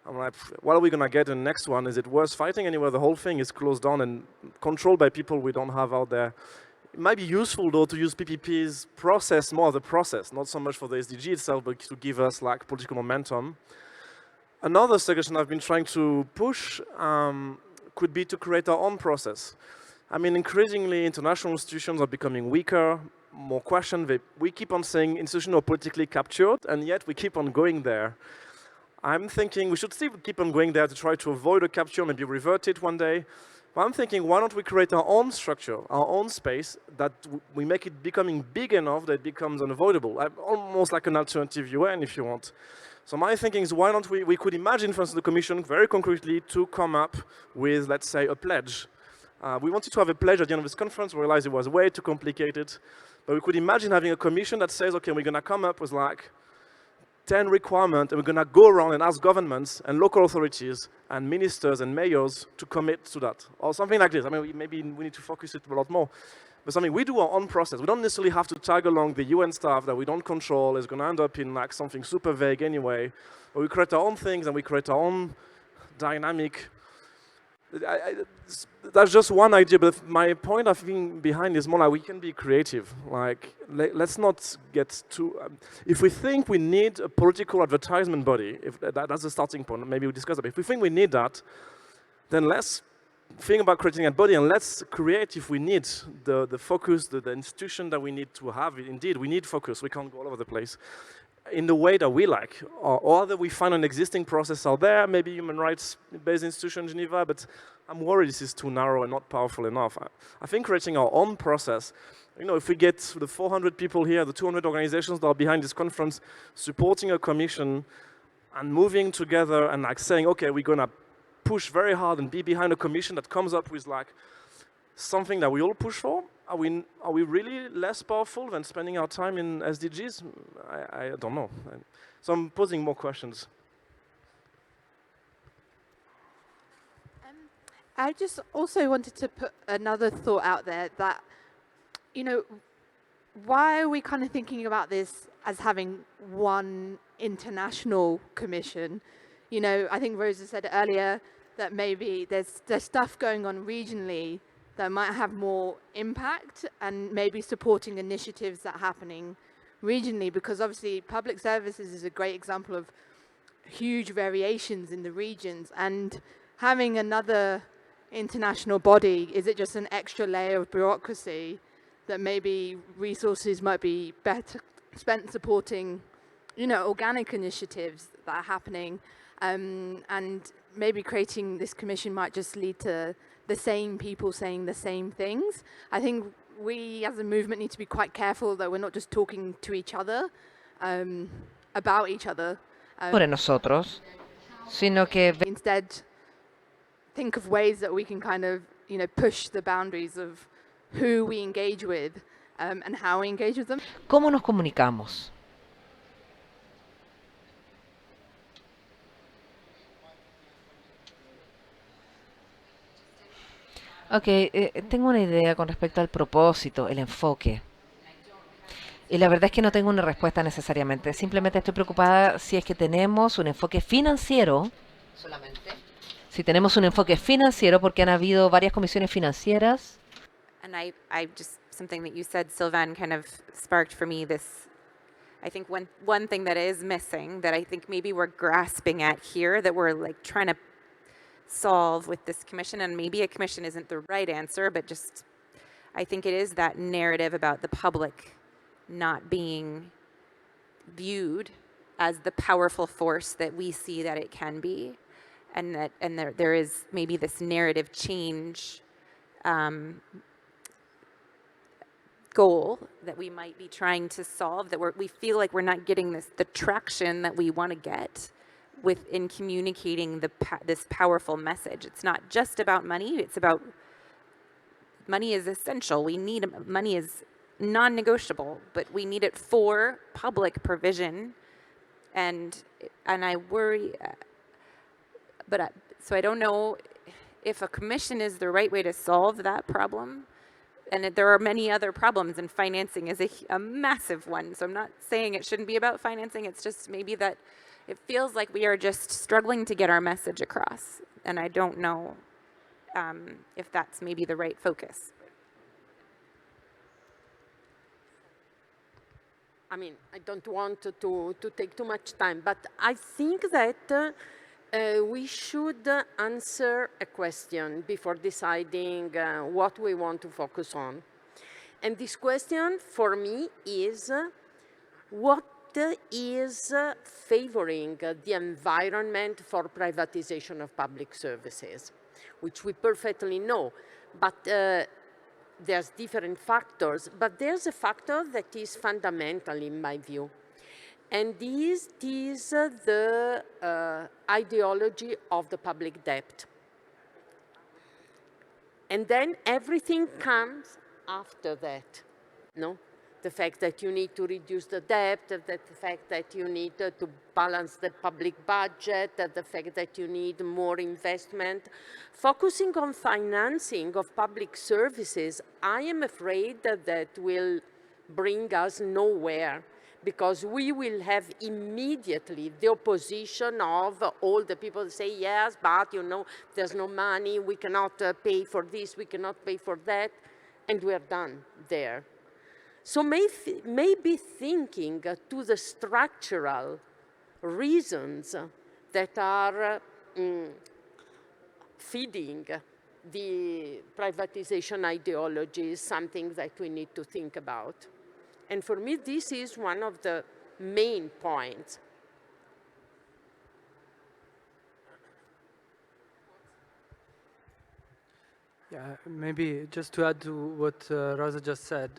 Speaker 3: I'm like, what are we going to get in the next one? Is it worth fighting anywhere? The whole thing is closed down and controlled by people we don't have out there. It might be useful, though, to use PPPs process more of the process, not so much for the SDG itself, but to give us like political momentum. Another suggestion I've been trying to push could be to create our own process. I mean, increasingly, international institutions are becoming weaker, more questioned. We keep on saying institutions are politically captured, and yet we keep on going there. I'm thinking we should still keep on going there to try to avoid a capture, maybe revert it one day. But I'm thinking, why don't we create our own structure, our own space, that we make it becoming big enough that it becomes unavoidable, almost like an alternative UN, if you want. So my thinking is, why don't we could imagine, for instance, the Commission very concretely to come up with, let's say, a pledge. We wanted to have a pledge at the end of this conference. We realized it was way too complicated. But we could imagine having a commission that says, okay, we're going to come up with like 10 requirements, and we're going to go around and ask governments and local authorities and ministers and mayors to commit to that, or something like this. I mean, maybe we need to focus it a lot more. But something we do our own process. We don't necessarily have to tag along the UN stuff that we don't control. It's going to end up in like something super vague anyway. But we create our own things and we create our own dynamic. That's just one idea, but my point of being behind is more like we can be creative. Like, let's not get too... if we think we need a political advertisement body, if that's the starting point, maybe we discuss it. If we think we need that, then let's think about creating a body, and let's create, if we need, the focus, the institution that we need to have. Indeed, we need focus. We can't go all over the place in the way that we like, or that we find an existing process out there, maybe human rights-based institution in Geneva, but I'm worried this is too narrow and not powerful enough. I think creating our own process, you know, if we get the 400 people here, the 200 organizations that are behind this conference, supporting a commission and moving together and like saying, okay, we're gonna push very hard and be behind a commission that comes up with like something that we all push for, are we really less powerful than spending our time in SDGs? I don't know. So I'm posing more questions.
Speaker 10: I just also wanted to put another thought out there that, you know, why are we kind of thinking about this as having one international commission? You know, I think Rosa said earlier that maybe there's stuff going on regionally that might have more impact, and maybe supporting initiatives that are happening regionally, because obviously public services is a great example of huge variations in the regions, and having another international body, is it just an extra layer of bureaucracy that maybe resources might be better spent supporting, you know, organic initiatives that are happening, and maybe creating this commission might just lead to the same people saying the same things. I think we as a movement need to be quite careful that we're not just talking to each other, about each other.
Speaker 2: Sobre nosotros, sino que
Speaker 10: Instead, think of ways that we can kind of, you know, push the boundaries of who we engage with, and how we engage with them.
Speaker 2: ¿Cómo nos comunicamos? Ok, tengo una idea con respecto al propósito, el enfoque. Y la verdad es que no tengo una respuesta necesariamente. Simplemente estoy preocupada si es que tenemos un enfoque financiero solamente. Si tenemos un enfoque financiero, porque han habido varias comisiones financieras.
Speaker 14: And I just, something that you said, Sylvain, kind of sparked for me this, I think one thing that is missing that I think maybe we're grasping at here, that we're like trying to solve with this commission, and maybe a commission isn't the right answer, but just, I think it is that narrative about the public not being viewed as the powerful force that we see that it can be, and that there is maybe this narrative change goal that we might be trying to solve, that we feel like we're not getting the traction that we want to get in communicating this powerful message. It's not just about money, it's about money is essential. We need money is non-negotiable, but we need it for public provision, and I worry, so I don't know if a commission is the right way to solve that problem. And there are many other problems, and financing is a massive one. So I'm not saying it shouldn't be about financing. It's just maybe that it feels like we are just struggling to get our message across. And I don't know if that's maybe the right focus.
Speaker 7: I mean, I don't want to take too much time, but I think that we should answer a question before deciding what we want to focus on. And this question for me is, what is favoring the environment for privatization of public services, which we perfectly know, but there's different factors, but there's a factor that is fundamental in my view. And this is the ideology of the public debt. And then everything comes after that, no? The fact that you need to reduce the debt, the fact that you need to balance the public budget, the fact that you need more investment. Focusing on financing of public services, I am afraid that will bring us nowhere, because we will have immediately the opposition of all the people who say, yes, but you know, there's no money, we cannot pay for this, we cannot pay for that, and we're done there. So maybe thinking to the structural reasons that are feeding the privatization ideology is something that we need to think about. And for me, this is one of the main points.
Speaker 6: Yeah, maybe just to add to what Rosa just said.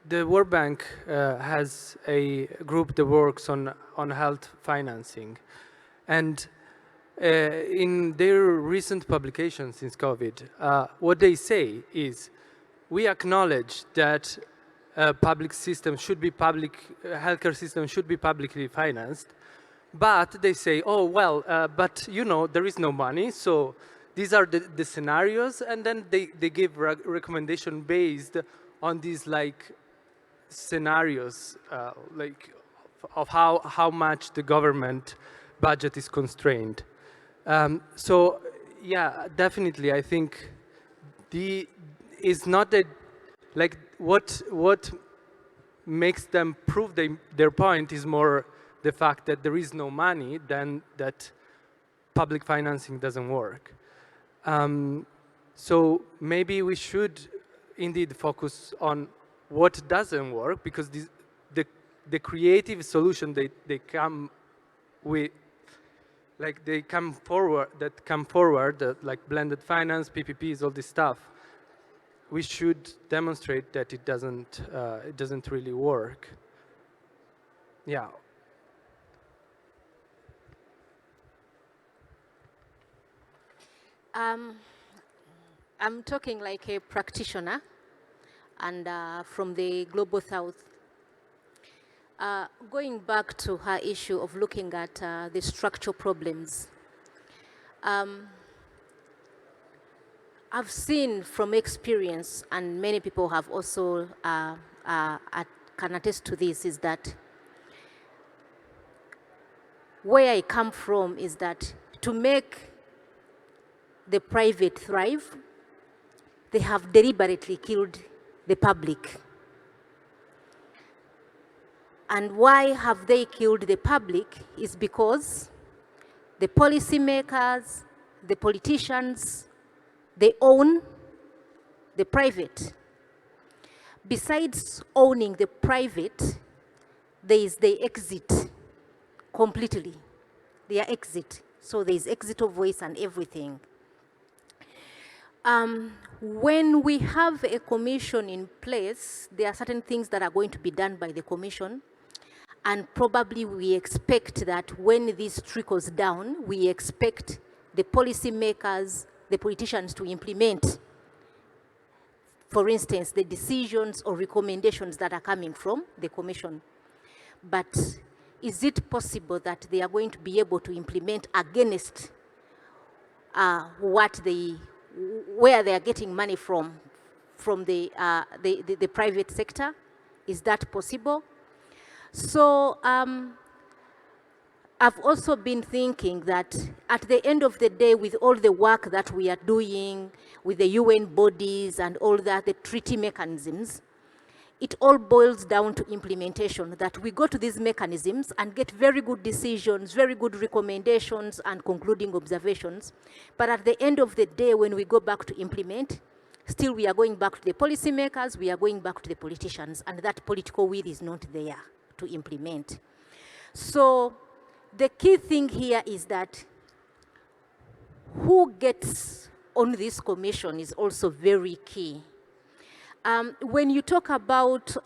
Speaker 6: The World Bank has a group that works on health financing. And in their recent publications since COVID, what they say is, we acknowledge that public system should be healthcare system should be publicly financed, but they say, oh, well, but you know, there is no money, so these are the scenarios, and then they give recommendation based on these like scenarios, like of how much the government budget is constrained. So yeah, definitely, I think is not that, like, what makes them prove their point is more the fact that there is no money than that public financing doesn't work. So maybe we should indeed focus on what doesn't work, because the creative solution they come with, like they come forward, like blended finance, PPPs, all this stuff, we should demonstrate that it doesn't really work. Yeah.
Speaker 15: I'm talking like a practitioner and from the Global South. Going back to her issue of looking at the structural problems, I've seen from experience, and many people have also can attest to this, is that where I come from is that to make the private thrive, they have deliberately killed the public. And why have they killed the public is because the policymakers, the politicians, they own the private. Besides owning the private, there is the exit completely, their exit. So there is exit of voice and everything. When we have a commission in place, there are certain things that are going to be done by the commission. And probably we expect that when this trickles down, we expect the policymakers, the politicians to implement, for instance, the decisions or recommendations that are coming from the commission. But is it possible that they are going to be able to implement against where they are getting money from the private sector? Is that possible? So I've also been thinking that at the end of the day, with all the work that we are doing with the UN bodies and all that, the treaty mechanisms, it all boils down to implementation, that we go to these mechanisms and get very good decisions, very good recommendations and concluding observations. But at the end of the day, when we go back to implement, still we are going back to the policymakers, we are going back to the politicians, and that political will is not there to implement. So the key thing here is that who gets on this commission is also very key. When you talk about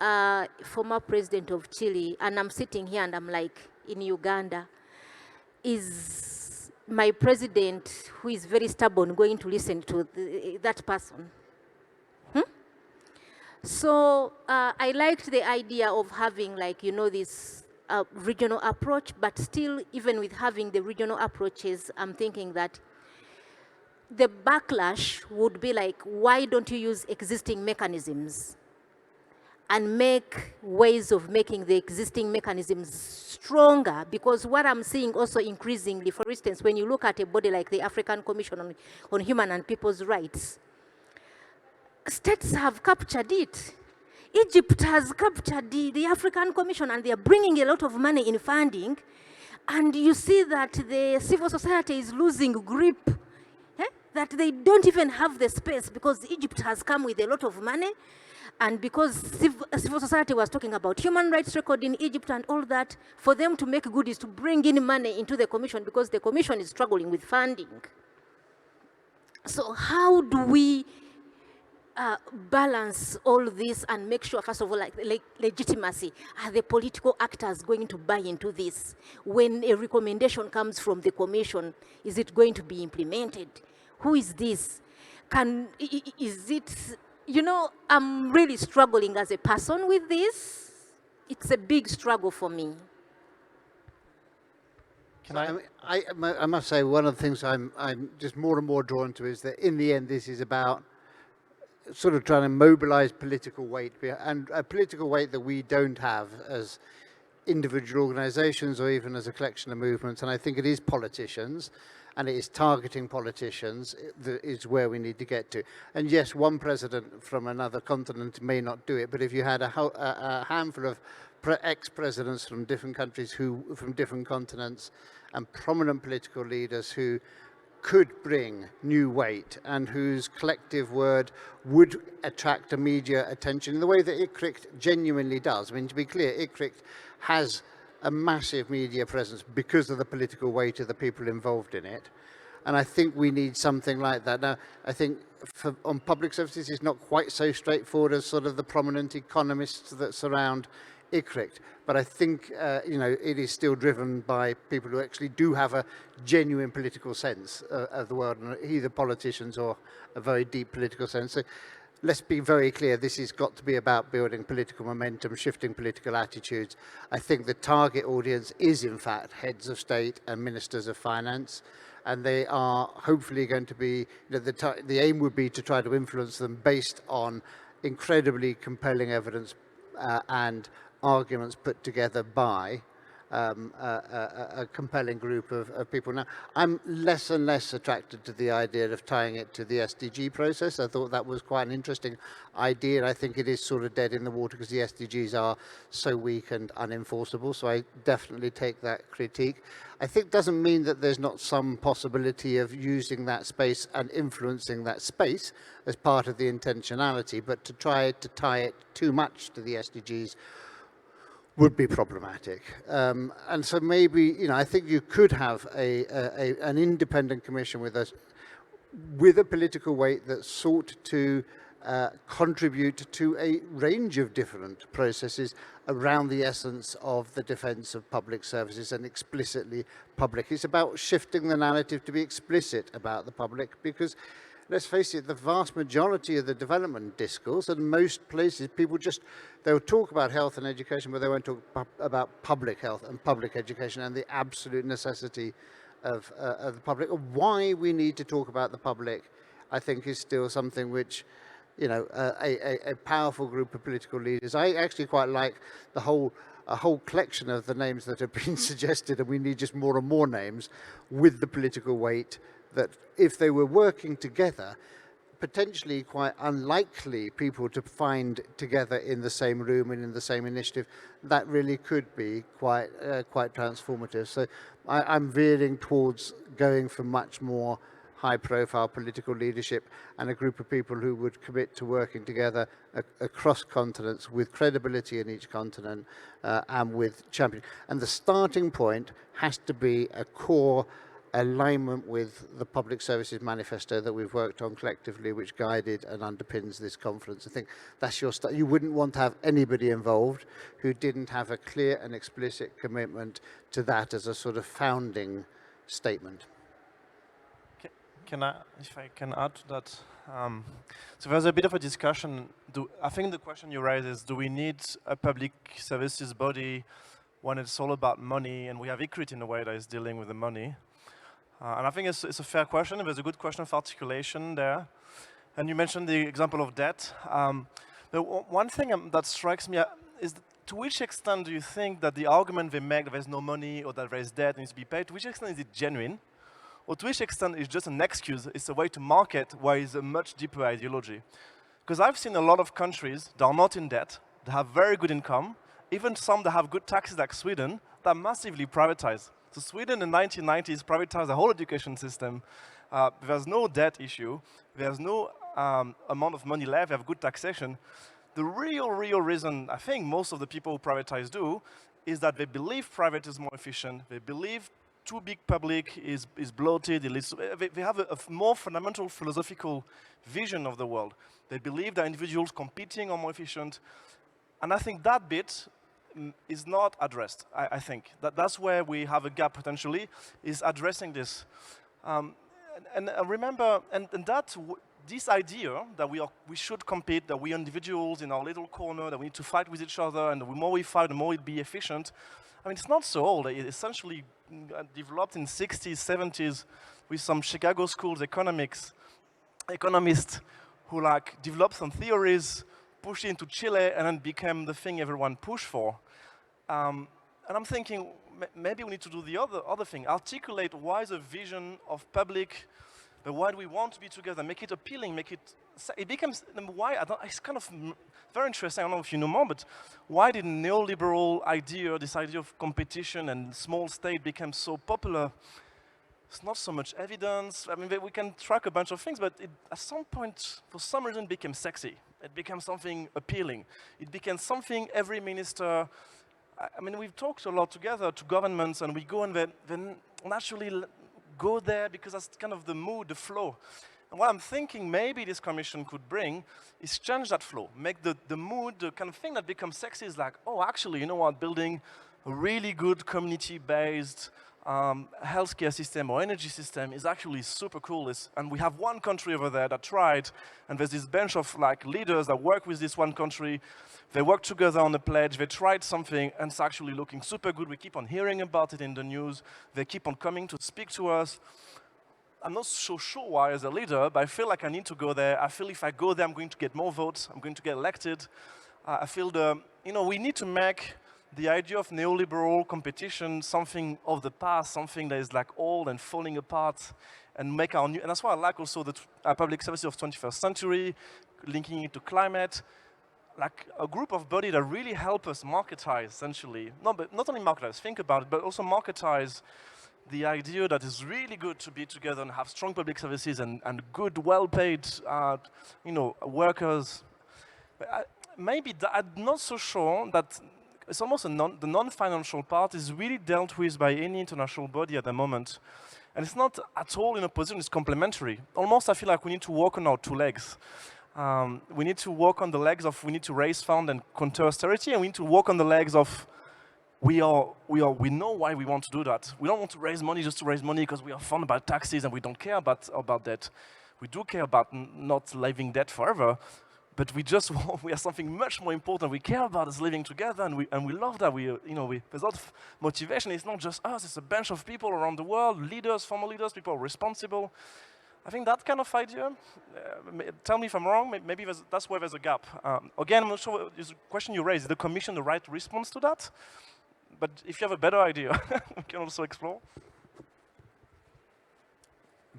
Speaker 15: former president of Chile, and I'm sitting here and I'm like, in Uganda, is my president, who is very stubborn, going to listen to that person? So I liked the idea of having, like, you know, this regional approach, but still, even with having the regional approaches, I'm thinking that the backlash would be like, why don't you use existing mechanisms and make ways of making the existing mechanisms stronger? Because what I'm seeing also increasingly, for instance, when you look at a body like the African Commission on Human and People's Rights, states have captured it. Egypt has captured the African Commission, and they are bringing a lot of money in funding. And you see that the civil society is losing grip, that they don't even have the space, because Egypt has come with a lot of money. And because civil society was talking about human rights record in Egypt and all that, for them to make good is to bring in money into the commission, because the commission is struggling with funding. So how do we balance all this and make sure, first of all, like legitimacy? Are the political actors going to buy into this? When a recommendation comes from the commission, is it going to be implemented? Who is this? Is it, you know, I'm really struggling as a person with this. It's a big struggle for me.
Speaker 1: I must say, one of the things I'm just more and more drawn to is that in the end, this is about sort of trying to mobilize political weight, and a political weight that we don't have as individual organizations or even as a collection of movements. And I think it is politicians, and it is targeting politicians that is where we need to get to. And yes, one president from another continent may not do it, but if you had a handful of ex-presidents from different countries, from different continents, and prominent political leaders who could bring new weight and whose collective word would attract immediate attention in the way that ICRIC genuinely does. I mean, to be clear, ICRIC has a massive media presence because of the political weight of the people involved in it. And I think we need something like that. Now, I think on public services, it's not quite so straightforward as sort of the prominent economists that surround ICRIC, but I think it is still driven by people who actually do have a genuine political sense of the world, and either politicians or a very deep political sense. So let's be very clear, this has got to be about building political momentum, shifting political attitudes. I think the target audience is in fact heads of state and ministers of finance, and they are hopefully going to be, the aim would be to try to influence them based on incredibly compelling evidence and arguments put together by a compelling group of people. Now, I'm less and less attracted to the idea of tying it to the SDG process. I thought that was quite an interesting idea, and I think it is sort of dead in the water because the SDGs are so weak and unenforceable, so I definitely take that critique. I think doesn't mean that there's not some possibility of using that space and influencing that space as part of the intentionality, but to try to tie it too much to the SDGs would be problematic. And so maybe, I think you could have an independent commission with a political weight that sought to contribute to a range of different processes around the essence of the defense of public services and explicitly public. It's about shifting the narrative to be explicit about the public, because let's face it, the vast majority of the development discourse, and most places, people they'll talk about health and education, but they won't talk about public health and public education and the absolute necessity of the public. Why we need to talk about the public, I think, is still something which, a powerful group of political leaders. I actually quite like a whole collection of the names that have been suggested, and we need just more and more names with the political weight that if they were working together, potentially quite unlikely people to find together in the same room and in the same initiative, that really could be quite transformative. So I'm veering towards going for much more high-profile political leadership and a group of people who would commit to working together across continents with credibility in each continent and with champions. And the starting point has to be a core alignment with the Public Services Manifesto that we've worked on collectively, which guided and underpins this conference. I think that's your start. You wouldn't want to have anybody involved who didn't have a clear and explicit commitment to that as a sort of founding statement.
Speaker 3: If I can add to that, so there's a bit of a discussion. I think the question you raise is, do we need a public services body when it's all about money, and we have ICRIT in a way that is dealing with the money? And I think it's a fair question. There's a good question of articulation there. And you mentioned the example of debt. The one thing that strikes me is, to which extent do you think that the argument they make that there's no money or that there's debt needs to be paid, to which extent is it genuine? Or to which extent is just an excuse, it's a way to market where it's a much deeper ideology? Because I've seen a lot of countries that are not in debt, that have very good income, even some that have good taxes like Sweden, that are massively privatized. So Sweden in the 1990s privatized the whole education system. There's no debt issue. There's no amount of money left. They have good taxation. The real reason I think most of the people who privatize do is that they believe private is more efficient. They believe too big public is bloated. They have a more fundamental philosophical vision of the world. They believe that individuals competing are more efficient. And I think that bit is not addressed, I think. That's where we have a gap potentially, is addressing this. And remember, this idea that we should compete, that we are individuals in our little corner, that we need to fight with each other, and the more we fight, the more we'll be efficient. I mean, it's not so old. It essentially developed in 60s, 70s with some Chicago schools economists who developed some theories, pushed it into Chile, and then became the thing everyone pushed for. And I'm thinking, maybe we need to do the other thing, articulate why the vision of public, but why do we want to be together, make it appealing, it becomes, why, it's kind of very interesting, I don't know if you know more, but why did neoliberal idea, this idea of competition and small state become so popular It's not so much evidence. I mean, we can track a bunch of things, but at some point, for some reason, it became sexy. It became something appealing. It became something every minister, I mean, we've talked a lot together to governments, and we go and then naturally go there because that's kind of the mood, the flow. And what I'm thinking maybe this commission could bring is change that flow, make the mood, the kind of thing that becomes sexy is like, oh, actually, you know what, building a really good community-based healthcare system or energy system is actually super cool. And we have one country over there that tried, and there's this bunch of like leaders that work with this one country. They work together on a pledge, they tried something, and it's actually looking super good. We keep on hearing about it in the news. They keep on coming to speak to us. I'm not so sure why as a leader, but I feel like I need to go there. I feel if I go there, I'm going to get more votes. I'm going to get elected. I feel we need to make the idea of neoliberal competition something of the past, something that is like old and falling apart, and make our new, and that's why I like also the public services of 21st century, linking it to climate, like a group of bodies that really help us marketize, essentially. No, but not only marketize, think about it, but also marketize the idea that it's really good to be together and have strong public services and good, well-paid, workers. Maybe I'm not so sure that it's almost the non-financial part is really dealt with by any international body at the moment. And it's not at all in a position, it's complementary. Almost I feel like we need to walk on our two legs. We need to walk on the legs of, we need to raise funds and counter austerity, and we need to walk on the legs of, we know why we want to do that. We don't want to raise money just to raise money because we are fun about taxes and we don't care about that. We do care about not living debt forever. But we have something much more important we care about is living together, and we love that. There's a lot of motivation. It's not just us, it's a bunch of people around the world, leaders, former leaders, people responsible. I think that kind of idea, tell me if I'm wrong, maybe that's where there's a gap. Again, I'm not sure, it's a question you raised, is the Commission the right response to that? But if you have a better idea, we can also explore.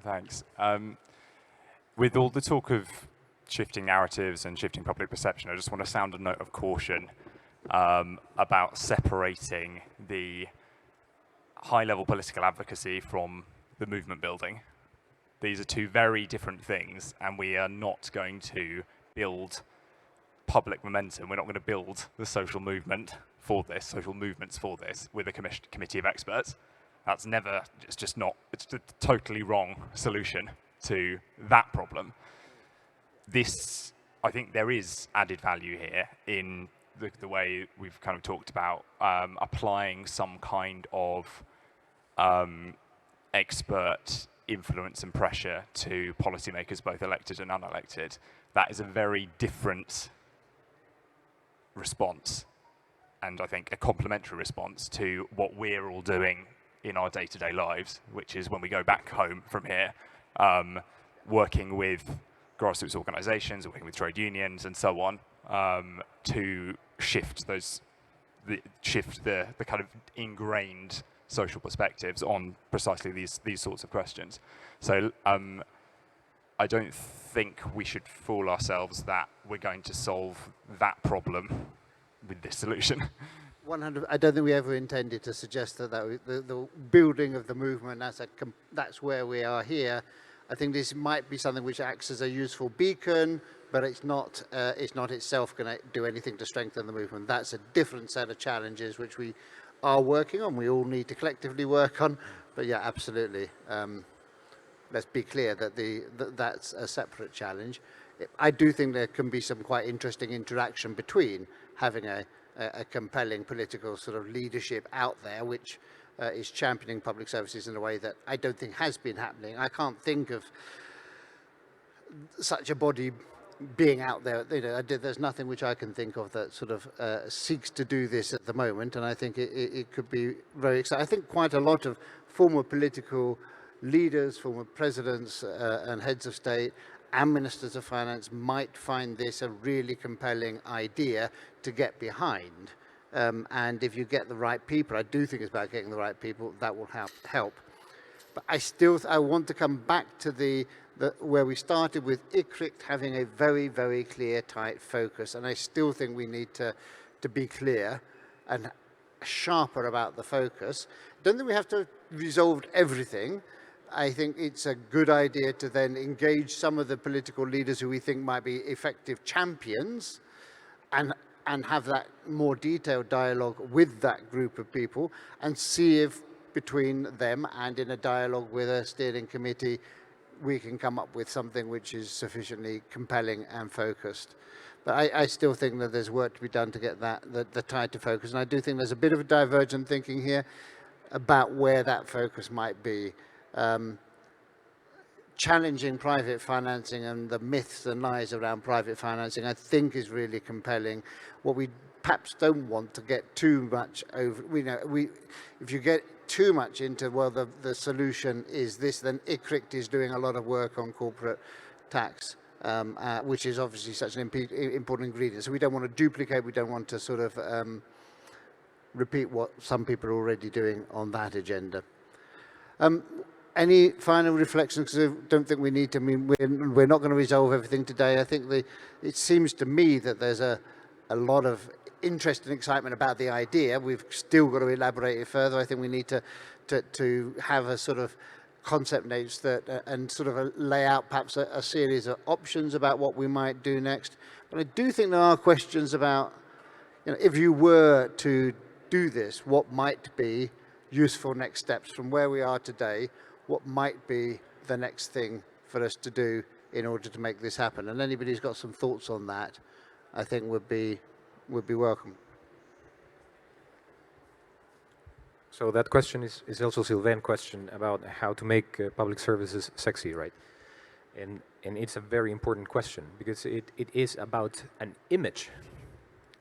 Speaker 12: Thanks. With all the talk of shifting narratives and shifting public perception, I just want to sound a note of caution about separating the high-level political advocacy from the movement building. These are two very different things, and we are not going to build public momentum. We're not going to build the social movement for this, social movements for this, with a committee of experts. That's never, it's just not, it's a totally wrong solution to that problem. I think there is added value here in the way we've kind of talked about applying some kind of expert influence and pressure to policymakers, both elected and unelected. That is a very different response, and I think a complementary response to what we're all doing in our day-to-day lives, which is when we go back home from here, working with grassroots organizations, working with trade unions and so on, to shift the kind of ingrained social perspectives on precisely these sorts of questions. So I don't think we should fool ourselves that we're going to solve that problem with this solution.
Speaker 1: 100. I don't think we ever intended to suggest that the building of the movement, that's where we are here. I think this might be something which acts as a useful beacon, but it's not itself going to do anything to strengthen the movement. That's a different set of challenges which we are working on. We all need to collectively work on. But yeah, absolutely. Let's be clear that that's a separate challenge. I do think there can be some quite interesting interaction between having a compelling political sort of leadership out there, which is championing public services in a way that I don't think has been happening. I can't think of such a body being out there. There's nothing which I can think of that sort of seeks to do this at the moment, and I think it could be very exciting. I think quite a lot of former political leaders, former presidents and heads of state and ministers of finance might find this a really compelling idea to get behind. And if you get the right people, I do think it's about getting the right people, that will help. But I want to come back to where we started with ICRIC having a very, very clear, tight focus. And I still think we need to be clear and sharper about the focus. I don't think we have to resolve everything. I think it's a good idea to then engage some of the political leaders who we think might be effective champions and have that more detailed dialogue with that group of people and see if between them and in a dialogue with a steering committee we can come up with something which is sufficiently compelling and focused. But I still think that there's work to be done to get the tide to focus, and I do think there's a bit of a divergent thinking here about where that focus might be. Challenging private financing and the myths and lies around private financing, I think, is really compelling. What we perhaps don't want to get too much over, if you get too much into, well, the solution is this, then ICRIC is doing a lot of work on corporate tax, which is obviously such an important ingredient. So we don't want to duplicate, we don't want to sort of repeat what some people are already doing on that agenda. Any final reflections? Because I don't think we need to. I mean, we're not going to resolve everything today. I think it seems to me that there's a lot of interest and excitement about the idea. We've still got to elaborate it further. I think we need to have a sort of concept notes that and sort of lay out perhaps a series of options about what we might do next. But I do think there are questions about, if you were to do this, what might be useful next steps from where we are today? What might be the next thing for us to do in order to make this happen? And anybody who's got some thoughts on that, I think would be welcome.
Speaker 16: So that question is also Sylvain's question about how to make public services sexy, right? And it's a very important question because it is about an image,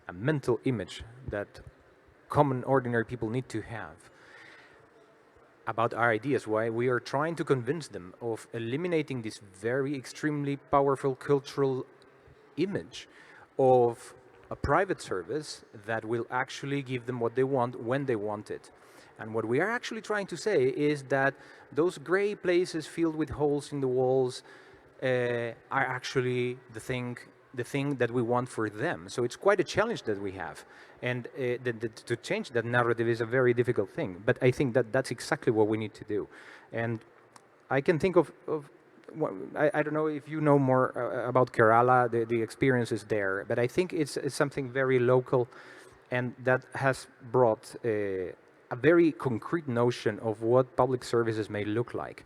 Speaker 16: a mental image that common ordinary people need to have about our ideas, why we are trying to convince them of eliminating this very extremely powerful cultural image of a private service that will actually give them what they want when they want it. And what we are actually trying to say is that those gray places filled with holes in the walls are actually the thing that we want for them. So it's quite a challenge that we have. And to change that narrative is a very difficult thing. But I think that that's exactly what we need to do. And I can think of I don't know if you know more about Kerala, the experiences there, but I think it's something very local and that has brought a very concrete notion of what public services may look like.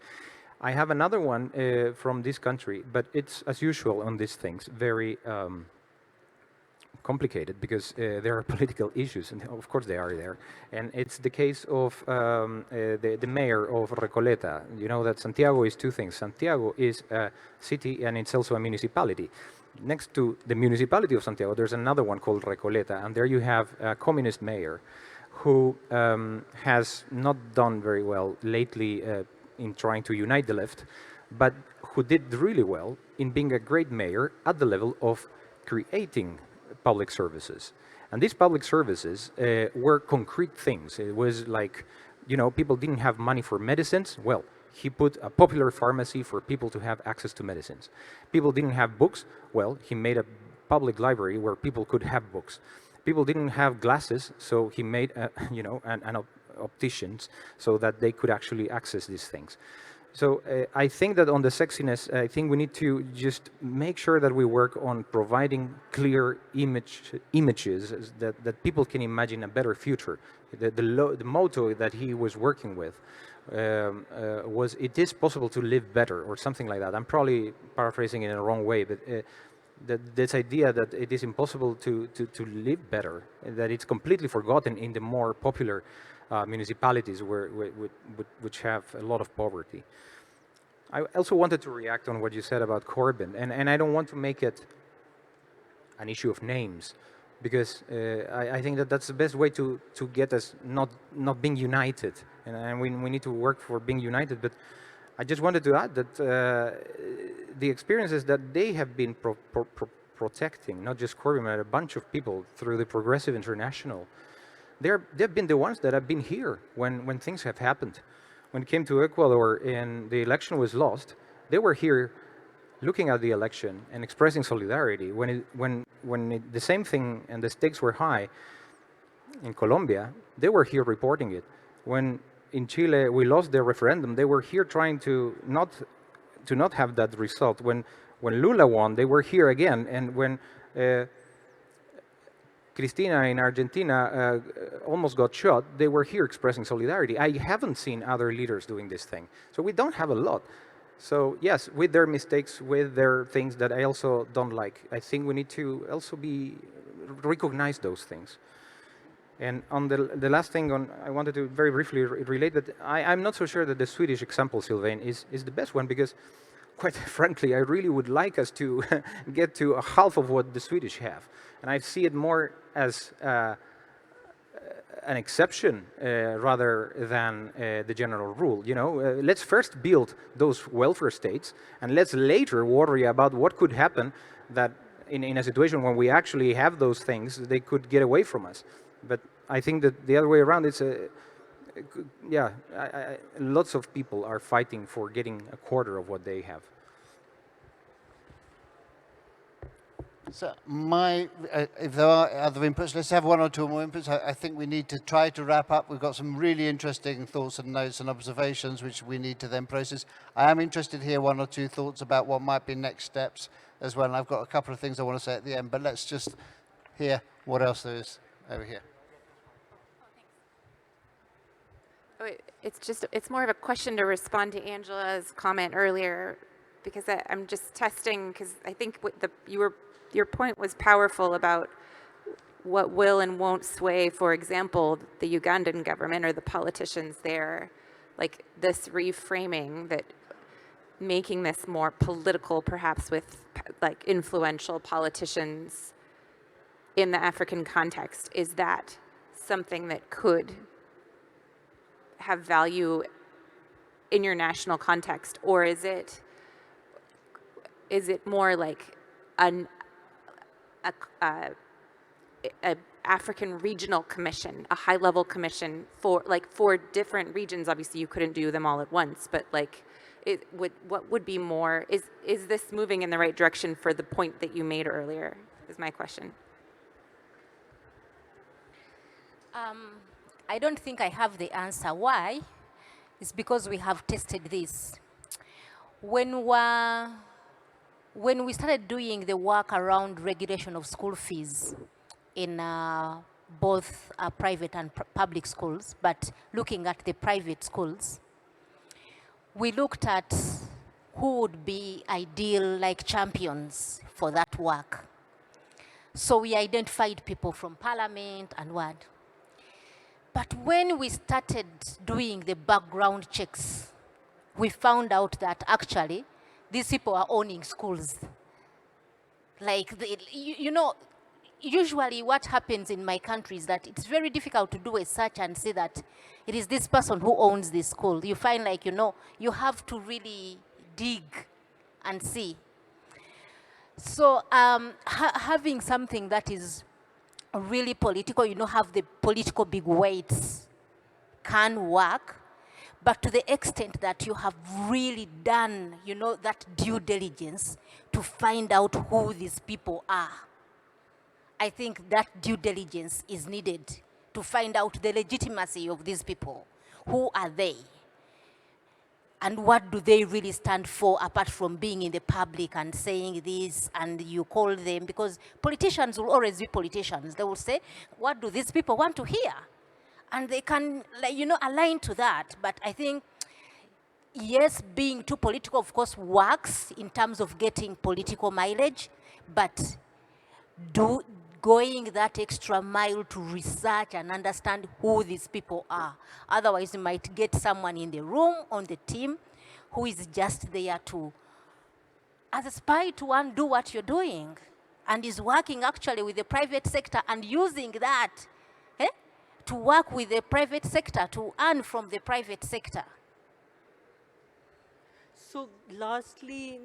Speaker 16: I have another one from this country, but it's, as usual on these things, very complicated because there are political issues, and of course they are there. And it's the case of the mayor of Recoleta. You know that Santiago is two things. Santiago is a city and it's also a municipality. Next to the municipality of Santiago, there's another one called Recoleta, and there you have a communist mayor who has not done very well lately in trying to unite the left, but who did really well in being a great mayor at the level of creating public services. And these public services were concrete things. It was like, people didn't have money for medicines. Well, he put a popular pharmacy for people to have access to medicines. People didn't have books. Well, he made a public library where people could have books. People didn't have glasses, so he made, an opticians so that they could actually access these things. So I think that on the sexiness, I think we need to just make sure that we work on providing clear images that people can imagine a better future. The motto that he was working with was, "It is possible to live better," or something like that. I'm probably paraphrasing it in the wrong way, but this idea that it is impossible to live better, that it's completely forgotten in the more popular municipalities which have a lot of poverty. I also wanted to react on what you said about Corbyn, and I don't want to make it an issue of names, because I think that that's the best way to get us not being united, and we need to work for being united. But I just wanted to add that the experiences that they have been protecting, not just Corbyn, but a bunch of people through the Progressive International, they've been the ones that have been here when things have happened. When it came to Ecuador and the election was lost, they were here looking at the election and expressing solidarity. When the same thing and the stakes were high in Colombia, they were here reporting it. When in Chile we lost their referendum, they were here trying to not have that result. When Lula won, they were here again, and when Cristina in Argentina almost got shot, they were here expressing solidarity. I haven't seen other leaders doing this thing. So we don't have a lot. So yes, with their mistakes, with their things that I also don't like, I think we need to also recognize those things. And on the last thing, I wanted to very briefly relate that I'm not so sure that the Swedish example, Sylvain, is the best one, because quite frankly, I really would like us to get to a half of what the Swedish have. And I see it more as an exception rather than the general rule. You know, let's first build those welfare states, and let's later worry about what could happen that in a situation when we actually have those things, they could get away from us. But I think that the other way around, it's lots of people are fighting for getting a quarter of what they have.
Speaker 1: So if there are other inputs, let's have one or two more inputs. I think we need to try to wrap up. We've got some really interesting thoughts and notes and observations which we need to then process. I am interested to hear one or two thoughts about what might be next steps as well. And I've got a couple of things I want to say at the end, but let's just hear what else there is over here.
Speaker 14: It's more of a question to respond to Angela's comment earlier, because I'm just testing, because I think your point was powerful about what will and won't sway, for example, the Ugandan government or the politicians there, like this reframing, that making this more political, perhaps with like influential politicians in the African context. Is that something that could have value in your national context, or is it more like an African regional commission, a high-level commission for different regions? Obviously, you couldn't do them all at once, but like, what would be more? Is this moving in the right direction for the point that you made earlier? Is my question.
Speaker 15: I don't think I have the answer. Why? It's because we have tested this. When we started doing the work around regulation of school fees in both private and public schools, but looking at the private schools, we looked at who would be ideal like champions for that work. So we identified people from parliament and what. But when we started doing the background checks, we found out that actually these people are owning schools. Like, usually what happens in my country is that it's very difficult to do a search and say that it is this person who owns this school. You find like, you have to really dig and see. So having something that is really political, have the political big weights can work, but to the extent that you have really done, that due diligence to find out who these people are. I think that due diligence is needed to find out the legitimacy of these people. Who are they? And what do they really stand for, apart from being in the public and saying this, and you call them, because politicians will always be politicians. They will say, what do these people want to hear? And they can, align to that. But I think, yes, being too political, of course, works in terms of getting political mileage, but going that extra mile to research and understand who these people are. Otherwise, you might get someone in the room, on the team, who is just there to, as a spy, to undo what you're doing, and is working actually with the private sector and using that to work with the private sector, to earn from the private sector.
Speaker 9: So lastly,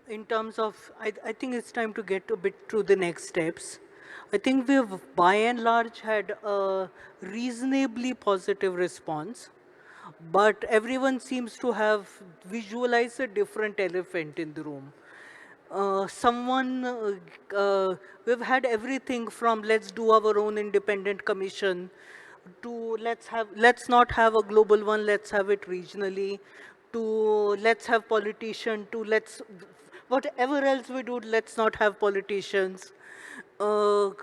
Speaker 9: in terms of, I think it's time to get a bit to the next steps. I think we've, by and large, had a reasonably positive response, but everyone seems to have visualized a different elephant in the room. We've had everything from let's do our own independent commission, to let's not have a global one, let's have it regionally, to let's have politician, to whatever else we do, let's not have politicians. So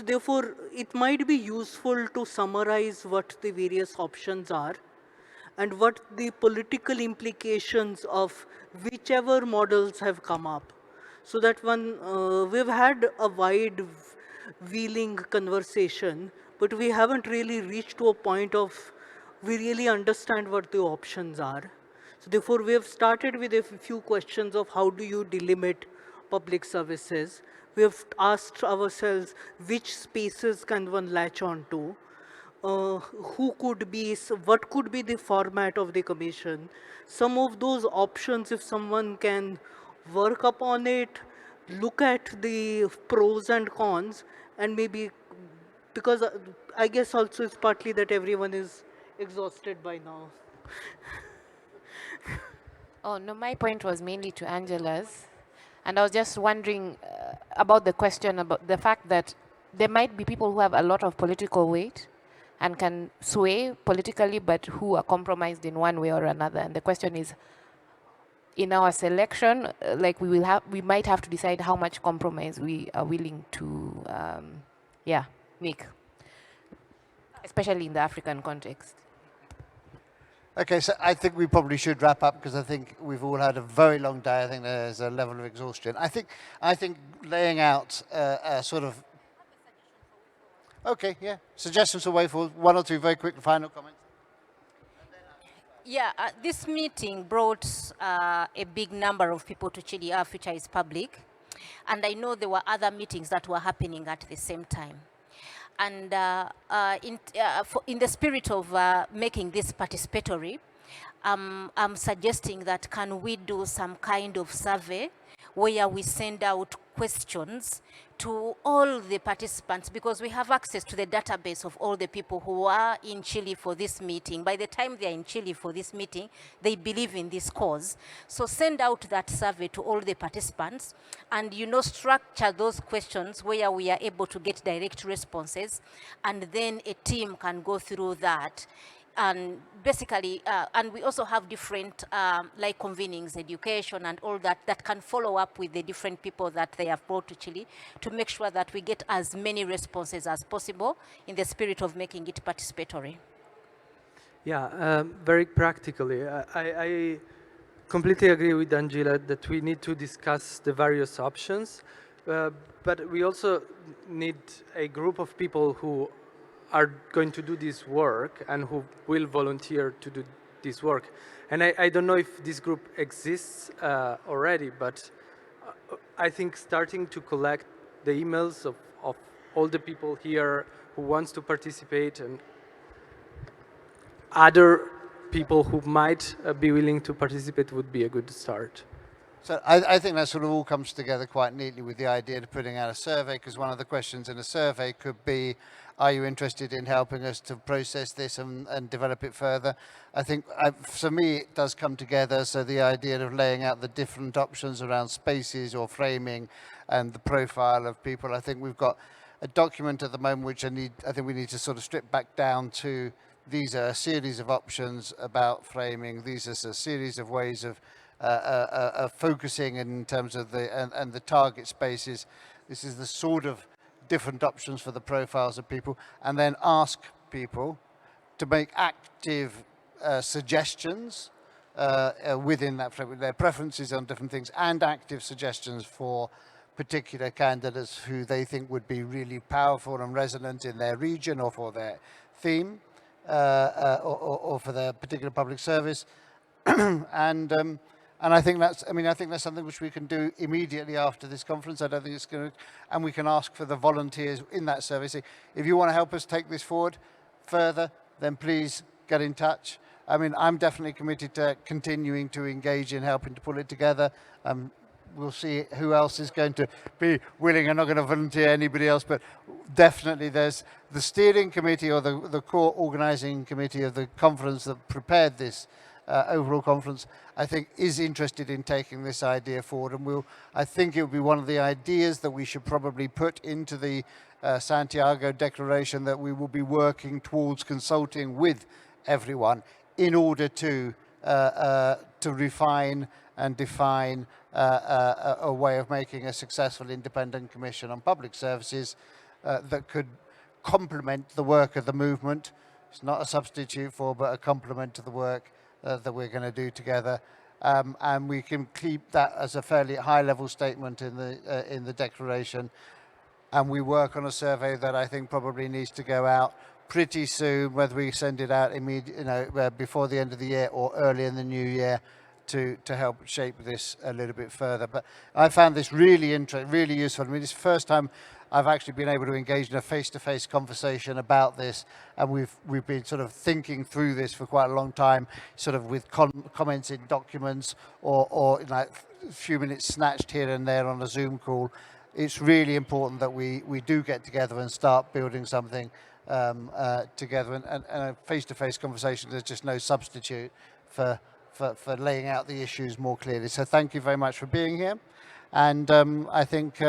Speaker 9: therefore, it might be useful to summarize what the various options are and what the political implications of whichever models have come up. So that we've had a wide wheeling conversation, but we haven't really reached to a point of we really understand what the options are. So therefore, we have started with a few questions of how do you delimit public services. We have asked ourselves which spaces can one latch on to, what could be the format of the commission. Some of those options, if someone can work upon it, look at the pros and cons, and maybe, because I guess also it's partly that everyone is exhausted by now.
Speaker 17: Oh, no, my point was mainly to Angela's. And I was just wondering about the question about the fact that there might be people who have a lot of political weight and can sway politically, but who are compromised in one way or another. And the question is, in our selection, like we might have to decide how much compromise we are willing to, make, especially in the African context.
Speaker 1: Okay, so I think we probably should wrap up because I think we've all had a very long day. I think there's a level of exhaustion. I think laying out a sort of suggestions for way forward. One or two very quick final comments.
Speaker 15: Yeah, this meeting brought a big number of people to Chile. Our future is public, and I know there were other meetings that were happening at the same time. And in the spirit of making this participatory, I'm suggesting that can we do some kind of survey where we send out questions to all the participants, because we have access to the database of all the people who are in Chile for this meeting. By the time they're in Chile for this meeting, they believe in this cause. So send out that survey to all the participants and, structure those questions where we are able to get direct responses, and then a team can go through that. And basically, and we also have different like convenings, education, and all that can follow up with the different people that they have brought to Chile to make sure that we get as many responses as possible in the spirit of making it participatory.
Speaker 6: Yeah, very practically, I completely agree with Angela that we need to discuss the various options, but we also need a group of people who are going to do this work and who will volunteer to do this work. And I don't know if this group exists already, but I think starting to collect the emails of all the people here who wants to participate and other people who might be willing to participate would be a good start.
Speaker 1: So I think that sort of all comes together quite neatly with the idea of putting out a survey, because one of the questions in a survey could be, are you interested in helping us to process this and develop it further? I think, for me, it does come together. So the idea of laying out the different options around spaces or framing and the profile of people. I think we've got a document at the moment which I think we need to sort of strip back down to. These are a series of options about framing. These are a series of ways of focusing in terms of the target spaces. This is the sort of different options for the profiles of people, and then ask people to make active suggestions within that framework, their preferences on different things, and active suggestions for particular candidates who they think would be really powerful and resonant in their region or for their theme or for their particular public service. And I think that's something which we can do immediately after this conference. I don't think it's going to, and we can ask for the volunteers in that survey. So if you want to help us take this forward further, then please get in touch. I mean, I'm definitely committed to continuing to engage in helping to pull it together. We'll see who else is going to be willing. I'm not going to volunteer anybody else, but definitely there's the steering committee or the core organizing committee of the conference that prepared this overall conference, I think, is interested in taking this idea forward, and I think it will be one of the ideas that we should probably put into the Santiago Declaration that we will be working towards consulting with everyone in order to refine and define a way of making a successful independent commission on public services that could complement the work of the movement. It's not a substitute for, but a complement to the work that we're going to do together. And we can keep that as a fairly high-level statement in the declaration. And we work on a survey that I think probably needs to go out pretty soon, whether we send it out before the end of the year or early in the new year, to help shape this a little bit further. But I found this really interesting, really useful. I mean, it's the first time I've actually been able to engage in a face-to-face conversation about this, and we've been sort of thinking through this for quite a long time, sort of with comments in documents or like a few minutes snatched here and there on a Zoom call. It's really important that we do get together and start building something together, and a face-to-face conversation is just no substitute for laying out the issues more clearly. So thank you very much for being here, and I think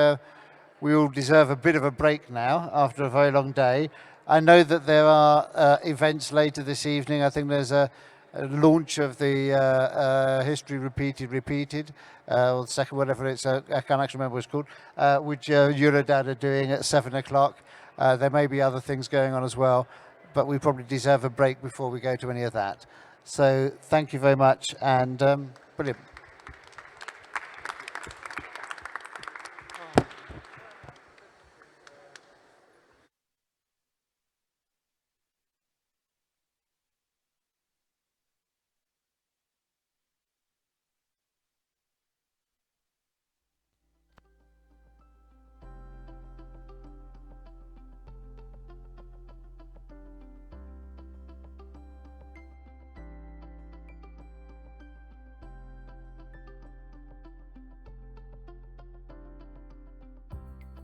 Speaker 1: we all deserve a bit of a break now after a very long day. I know that there are events later this evening. I think there's a launch of the History Repeated, or the second, whatever it's, I can't actually remember what it's called, which Eurodad are doing at 7 o'clock. There may be other things going on as well, but we probably deserve a break before we go to any of that. So thank you very much, and brilliant.